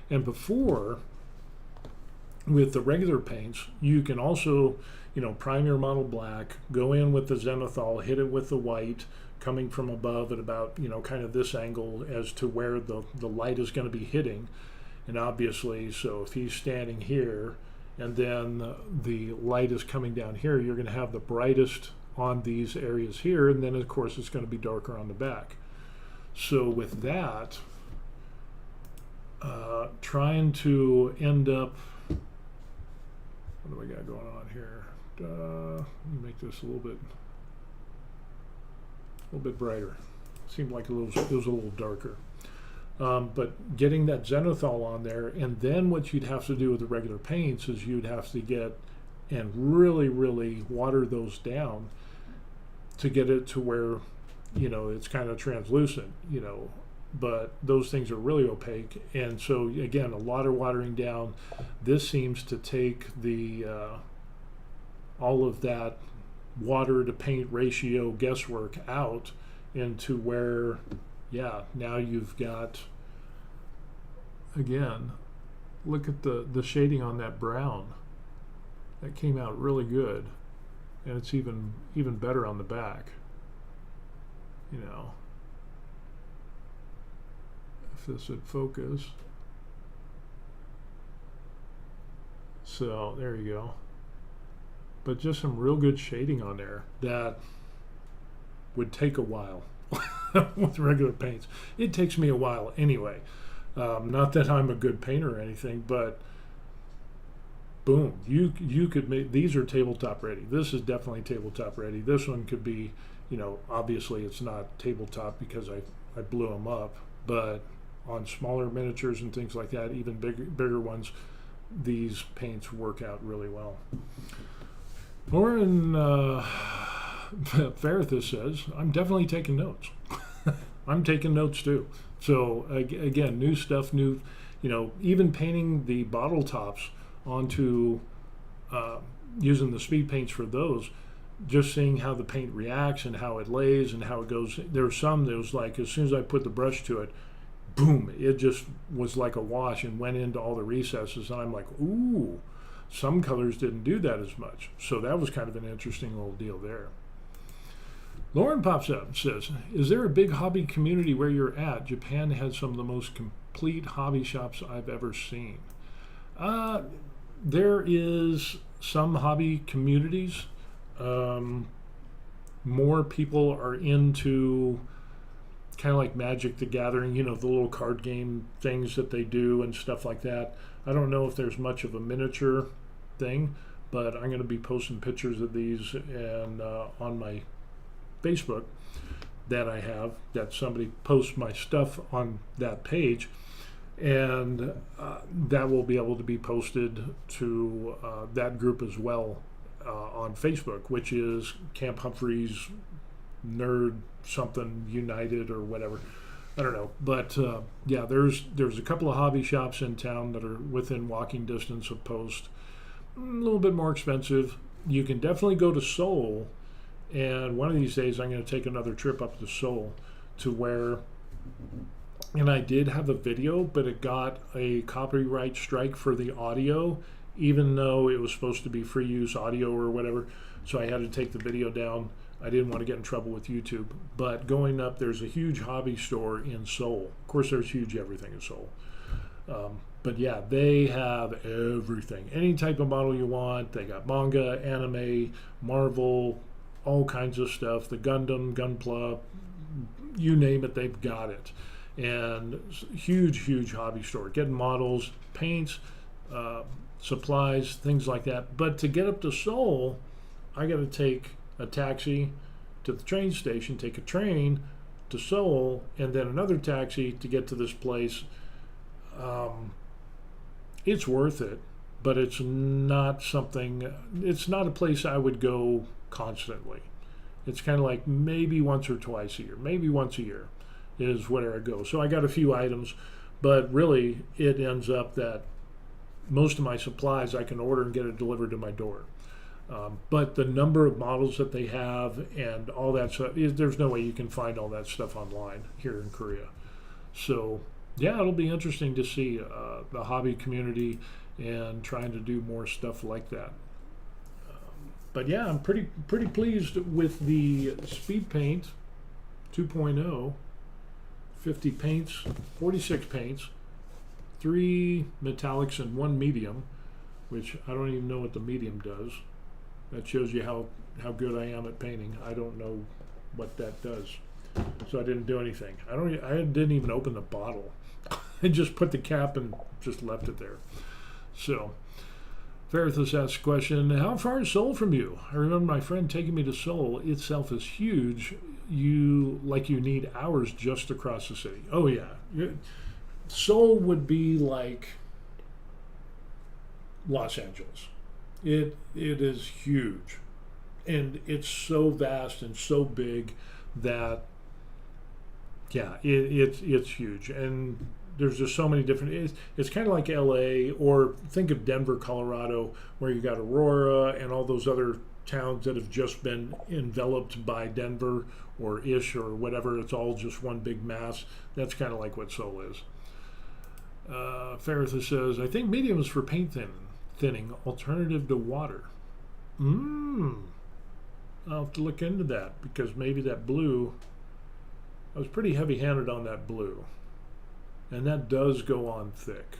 And before, with the regular paints, you can also, you know, prime your model black, go in with the zenithal, hit it with the white, coming from above at about, kind of this angle as to where the light is going to be hitting. And obviously, so if he's standing here and then the light is coming down here, you're going to have the brightest on these areas here, and then of course it's going to be darker on the back. So with that, trying to end up, what do we got going on here? Let me make this a little bit brighter. Seemed like it was a little darker. But getting that zenithal on there, and then what you'd have to do with the regular paints is you'd have to get and really, really water those down to get it to where, it's kind of translucent, but those things are really opaque. And so again, a lot of watering down. This seems to take the all of that water to paint ratio guesswork out into where, now you've got, again, look at the shading on that brown. That came out really good, and it's even better on the back. If this would focus. So there you go. But just some real good shading on there that would take a while with regular paints. It takes me a while anyway. Not that I'm a good painter or anything, but boom, you could make, these are tabletop ready. This is definitely tabletop ready. This one could be, obviously it's not tabletop because I blew them up, but on smaller miniatures and things like that, even bigger ones, these paints work out really well. Lauren Ferrithus says, I'm definitely taking notes. I'm taking notes too. So again, new stuff, even painting the bottle tops onto using the speed paints for those, just seeing how the paint reacts and how it lays and how it goes. There's some that was like, as soon as I put the brush to it, boom, it just was like a wash and went into all the recesses. And I'm like, ooh, some colors didn't do that as much. So that was kind of an interesting little deal there. Lauren pops up and says, is there a big hobby community where you're at? Japan has some of the most complete hobby shops I've ever seen. There is some hobby communities. More people are into kind of like Magic the Gathering, the little card game things that they do and stuff like that. I don't know if there's much of a miniature thing, but I'm going to be posting pictures of these and on my Facebook that I have, that somebody posts my stuff on that page, and that will be able to be posted to that group as well on Facebook, which is Camp Humphreys Nerd something United or whatever. I don't know, but there's a couple of hobby shops in town that are within walking distance of Post. A little bit more expensive. You can definitely go to Seoul, and one of these days I'm going to take another trip up to Seoul to where, and I did have a video, but it got a copyright strike for the audio, even though it was supposed to be free use audio or whatever. So I had to take the video down. I didn't want to get in trouble with YouTube. But going up, there's a huge hobby store in Seoul. Of course, there's huge everything in Seoul. But yeah, they have everything. Any type of model you want. They got manga, anime, Marvel, all kinds of stuff. The Gundam, Gunpla, you name it, they've got it. And huge hobby store. Getting models, paints, supplies, things like that. But to get up to Seoul, I got to take a taxi to the train station, take a train to Seoul, and then another taxi to get to this place. It's worth it, but it's not a place I would go constantly. It's kind of like maybe once or twice a year, maybe once a year is where I go. So I got a few items, but really it ends up that most of my supplies I can order and get it delivered to my door. But the number of models that they have and all that stuff, there's no way you can find all that stuff online here in Korea. So yeah, it'll be interesting to see the hobby community and trying to do more stuff like that. But yeah, I'm pretty pleased with the speed paint 2.0, 50 paints, 46 paints, 3 metallics and 1 medium, which I don't even know what the medium does. That shows you how good I am at painting. I don't know what that does. So I didn't do anything. I didn't even open the bottle. I just put the cap and just left it there. So Ferrithus asks a question, how far is Seoul from you? I remember my friend taking me to Seoul. Itself is huge. You need hours just to cross the city. Oh yeah. Seoul would be like Los Angeles. It is huge. And it's so vast and so big that, yeah, it's huge. And there's just so many different, it's kind of like LA, or think of Denver, Colorado, where you got Aurora and all those other towns that have just been enveloped by Denver or ish or whatever. It's all just one big mass. That's kind of like what Seoul is. Ferrithus says, I think medium is for paint thinning, alternative to water. I'll have to look into that, because maybe that blue, I was pretty heavy-handed on that blue. And that does go on thick.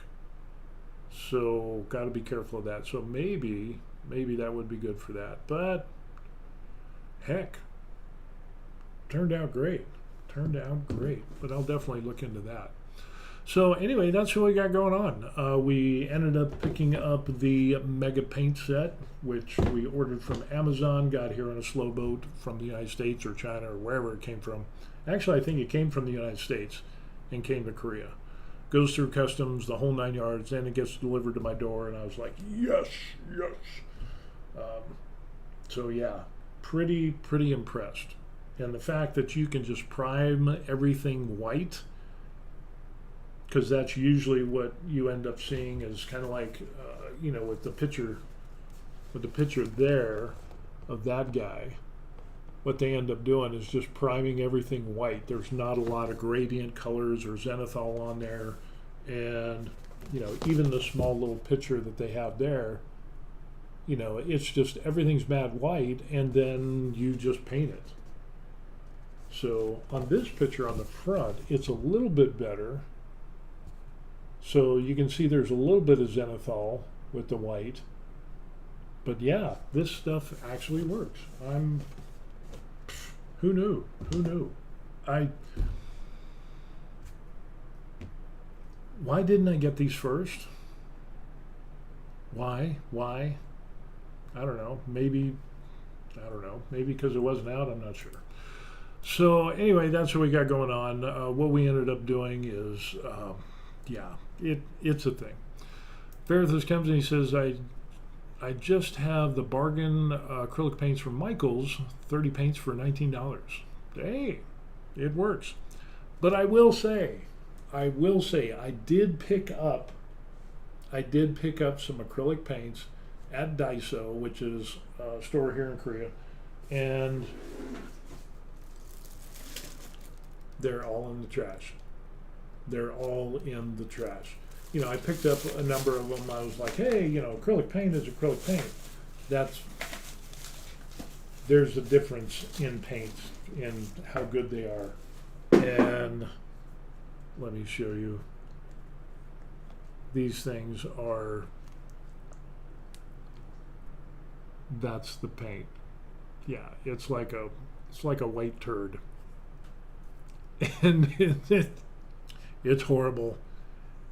So got to be careful of that. So maybe that would be good for that. But heck, turned out great. But I'll definitely look into that. So anyway, that's what we got going on. We ended up picking up the Mega Paint set, which we ordered from Amazon, got here on a slow boat from the United States or China or wherever it came from. Actually, I think it came from the United States and came to Korea. Goes through customs, the whole 9 yards, then it gets delivered to my door, and I was like, yes. So yeah, pretty impressed. And the fact that you can just prime everything white, because that's usually what you end up seeing, is kind of like, with the picture there of that guy, what they end up doing is just priming everything white. There's not a lot of gradient colors or zenithal on there, and even the small little picture that they have there, it's just everything's matte white, and then you just paint it. So on this picture on the front, it's a little bit better. So you can see there's a little bit of zenithal with the white. But yeah, this stuff actually works. Who knew? Why didn't I get these first? Why? I don't know. Maybe because it wasn't out, I'm not sure. So anyway, that's what we got going on. What we ended up doing is, it's a thing. Ferrithus comes and he says, I just have the bargain acrylic paints from Michael's, 30 paints for $19. Hey, it works. But I will say, I did pick up some acrylic paints at Daiso, which is a store here in Korea, and they're all in the trash. I picked up a number of them. I was like, hey, acrylic paint is acrylic paint. There's a difference in paints and how good they are. And let me show you. These things are, that's the paint. Yeah, it's like a white turd. And it's horrible.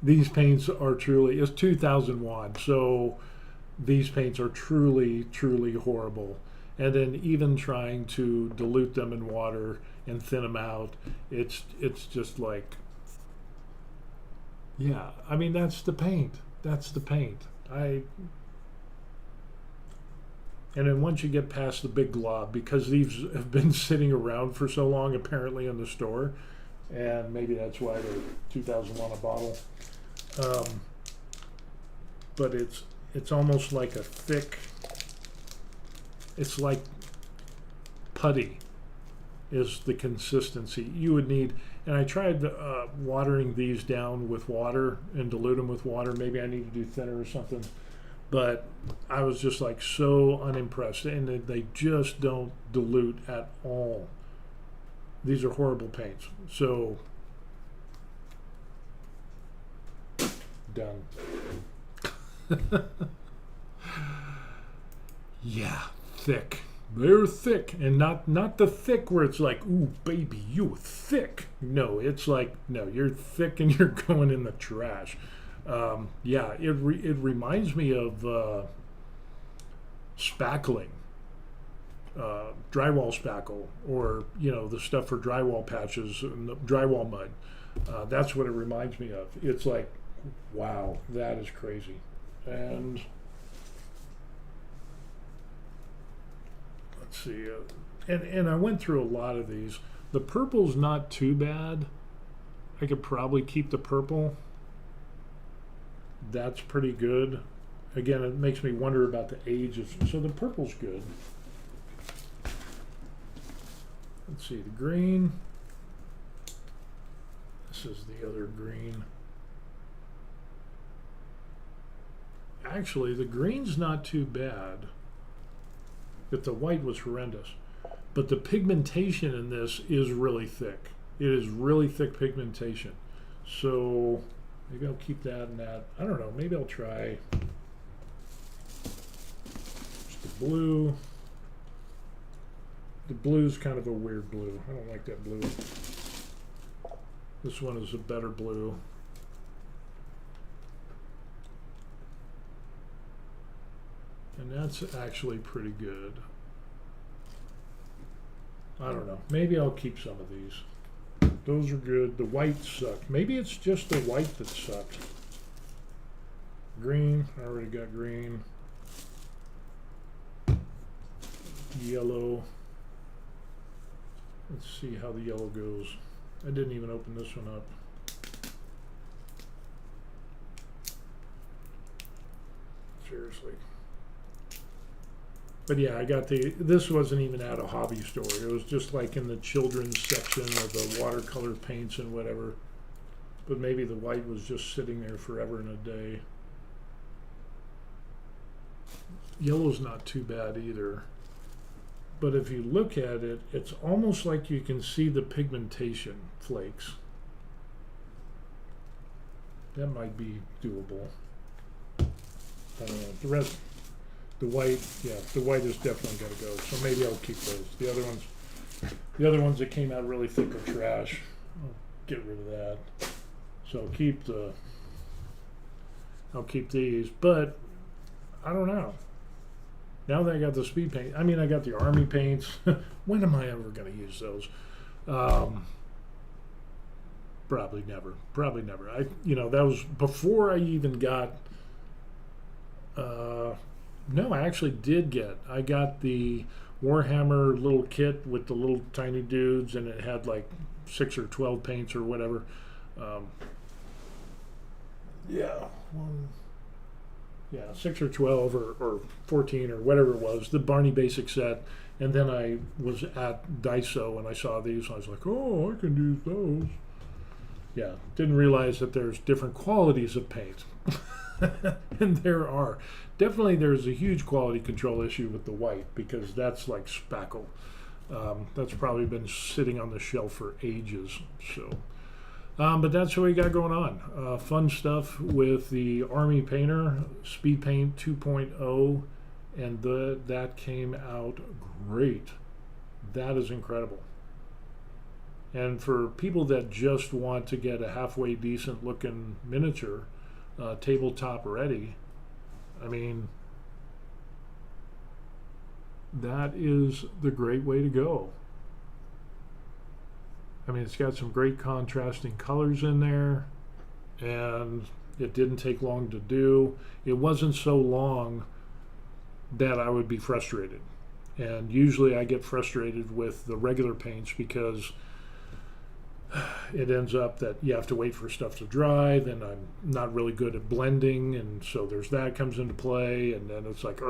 These paints are truly, it's 2,000 won, so these paints are truly horrible. And then even trying to dilute them in water and thin them out, it's just like, yeah, I mean, that's the paint. And then once you get past the big glob, because these have been sitting around for so long, apparently in the store, and maybe that's why they're 2,000 won a bottle. But it's almost like a thick, it's like putty is the consistency you would need. And I tried watering these down with water and dilute them with water. Maybe I need to do thinner or something. But I was just like so unimpressed, and they just don't dilute at all. these are horrible paints. So, done. Yeah, thick. They're thick, and not the thick where it's like, ooh, baby, you thick. No, it's like, no, you're thick and you're going in the trash. Yeah, it reminds me of spackling, drywall spackle, or the stuff for drywall patches and the drywall mud. That's what it reminds me of. It's like, wow, that is crazy. And let's see, and I went through a lot of these. The purple's not too bad. I could probably keep the purple. That's pretty good. Again, it makes me wonder about the age of, so the purple's good. Let's see, the green. This is the other green. Actually, the green's not too bad. But the white was horrendous. But the pigmentation in this is really thick. It is really thick pigmentation. So maybe I'll keep that and that. I don't know. Maybe I'll try just the blue. The blue's kind of a weird blue. I don't like that blue. This one is a better blue. And that's actually pretty good. I don't know. Maybe I'll keep some of these. Those are good. The white sucked. Maybe it's just the white that sucked. Green. I already got green. Yellow. Let's see how the yellow goes. I didn't even open this one up. Seriously. But yeah, I got this wasn't even at a hobby store. It was just like in the children's section of the watercolor paints and whatever. But maybe the white was just sitting there forever and a day. Yellow's not too bad either. But if you look at it, it's almost like you can see the pigmentation flakes. That might be doable. I don't know. The rest, the white, yeah, the white is definitely got to go. So maybe I'll keep those. The other ones that came out really thick are trash. I'll get rid of that. So I'll keep these. But I don't know. Now that I got the speed paint, I mean, I got the army paints. When am I ever going to use those? Probably never. Probably never. That was before I even got. No, I actually did get. I got the Warhammer little kit with the little tiny dudes, and it had like 6 or 12 paints or whatever. Yeah, 6 or 12 or 14 or whatever it was, the Barney Basic set. And then I was at Daiso and I saw these, and I was like, oh, I can use those. Yeah, didn't realize that there's different qualities of paint. And there are. Definitely there's a huge quality control issue with the white, because that's like spackle. That's probably been sitting on the shelf for ages. So, but that's what we got going on. Fun stuff with the Army Painter Speed Paint 2.0, and that came out great. That is incredible. And for people that just want to get a halfway decent looking miniature, tabletop ready, I mean, that is the great way to go. I mean, it's got some great contrasting colors in there, and it didn't take long to do. It wasn't so long that I would be frustrated. And usually I get frustrated with the regular paints because it ends up that you have to wait for stuff to dry. Then I'm not really good at blending, and so there's that comes into play. And then it's like,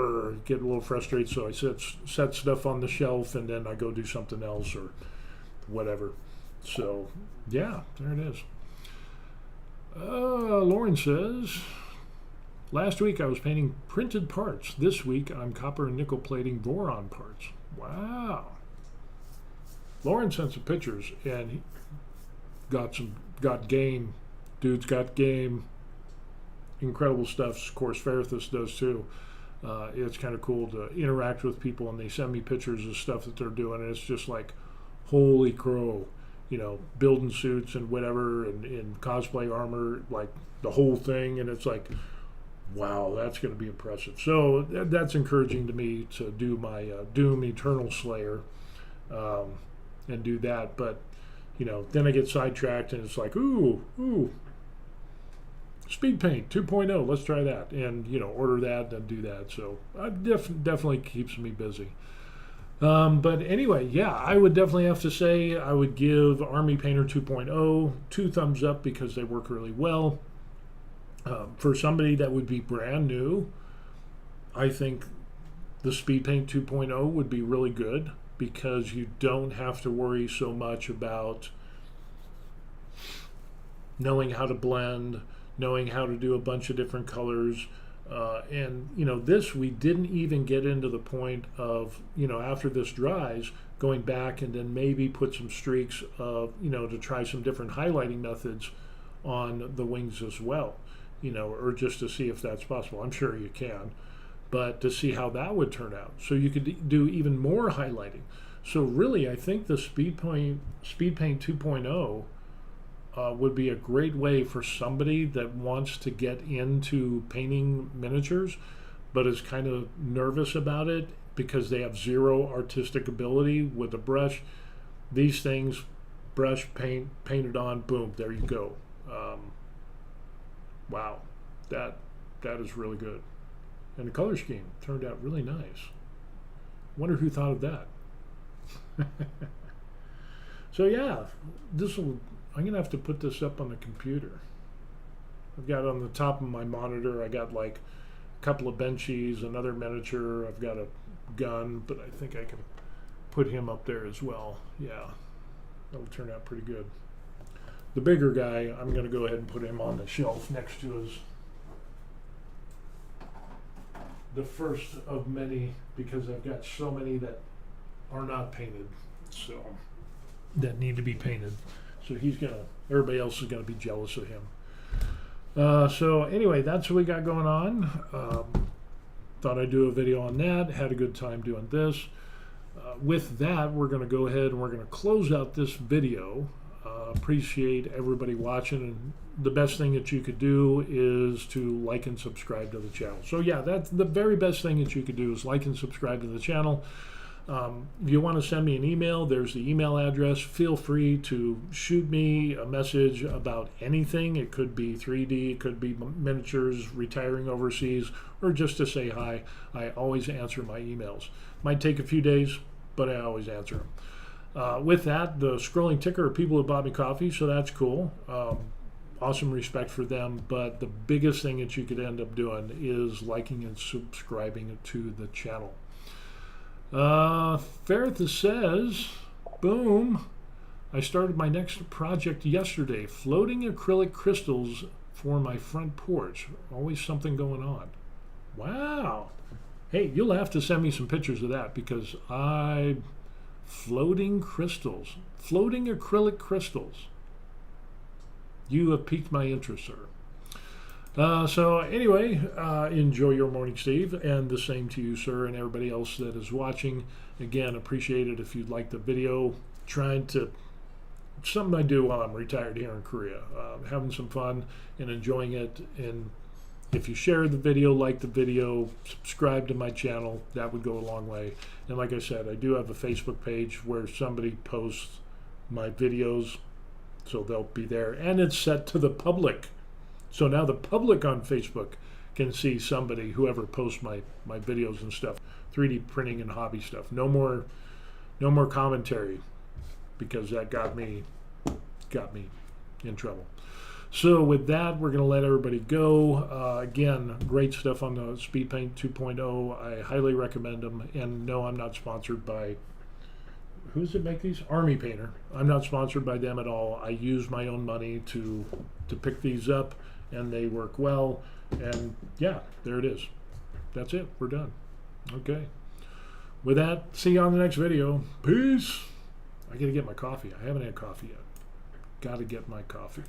get a little frustrated. So I set stuff on the shelf, and then I go do something else or whatever. So yeah, there it is. Lauren says, last week I was painting printed parts. This week I'm copper and nickel plating Voron parts. Wow. Lauren sent some pictures, and he got game. Dude's got game. Incredible stuff. Of course, Ferthus does too. It's kind of cool to interact with people, and they send me pictures of stuff that they're doing, and it's just like, holy crow, building suits and whatever, and in cosplay armor, like the whole thing, and it's like, wow, that's going to be impressive. So that's encouraging to me to do my Doom Eternal Slayer, and do that. But then I get sidetracked, and it's like, ooh, Speed Paint 2.0, let's try that, and order that and do that. So it definitely keeps me busy. But anyway, yeah, I would definitely have to say I would give Army Painter 2.0 2 thumbs up because they work really well. For somebody that would be brand new, I think the Speed Paint 2.0 would be really good because you don't have to worry so much about knowing how to blend, knowing how to do a bunch of different colors. And this, we didn't even get into the point of, after this dries, going back and then maybe put some streaks of, to try some different highlighting methods on the wings as well, or just to see if that's possible. I'm sure you can, but to see how that would turn out. So you could do even more highlighting. So really, I think the Speed Paint 2.0 would be a great way for somebody that wants to get into painting miniatures, but is kind of nervous about it because they have zero artistic ability with a brush. These things, brush, paint it on, boom, there you go. Wow, that is really good. And the color scheme turned out really nice. Wonder who thought of that. So yeah, I'm gonna have to put this up on the computer. I've got on the top of my monitor, I got like a couple of benchies, another miniature, I've got a gun, but I think I can put him up there as well. Yeah, that'll turn out pretty good. The bigger guy, I'm gonna go ahead and put him on the shelf next to the first of many, because I've got so many that are not painted, so that need to be painted. So everybody else is gonna be jealous of him. So anyway, that's what we got going on. Thought I'd do a video on that. Had a good time doing this. With that, we're gonna go ahead and we're gonna close out this video. Appreciate everybody watching, and the best thing that you could do is to like and subscribe to the channel. So yeah, that's the very best thing that you could do, is like and subscribe to the channel. If you want to send me an email, there's the email address. Feel free to shoot me a message about anything. It could be 3D, it could be miniatures, retiring overseas, or just to say hi. I always answer my emails. Might take a few days, but I always answer them. With that, the scrolling ticker are people who bought me coffee, so that's cool. Awesome respect for them, but the biggest thing that you could end up doing is liking and subscribing to the channel. Ferthus says, boom, I started my next project yesterday, floating acrylic crystals for my front porch. Always something going on. Wow. Hey, you'll have to send me some pictures of that, because floating acrylic crystals. You have piqued my interest, sir. So anyway, enjoy your morning, Steve, and the same to you, sir, and everybody else that is watching. Again, appreciate it if you'd like the video. Something I do while I'm retired here in Korea. Having some fun and enjoying it. And if you share the video, like the video, subscribe to my channel, that would go a long way. And like I said, I do have a Facebook page where somebody posts my videos, so they'll be there. And it's set to the public. So now the public on Facebook can see somebody, whoever posts my videos and stuff, 3D printing and hobby stuff. No more commentary, because that got me in trouble. So with that, we're going to let everybody go. Again, great stuff on the Speed Paint 2.0. I highly recommend them. And no, I'm not sponsored by, who does it make these? Army Painter. I'm not sponsored by them at all. I use my own money to pick these up, and they work well. And yeah, there it is. That's it. We're done. Okay. With that, see you on the next video. Peace. I got to get my coffee. I haven't had coffee yet. Got to get my coffee.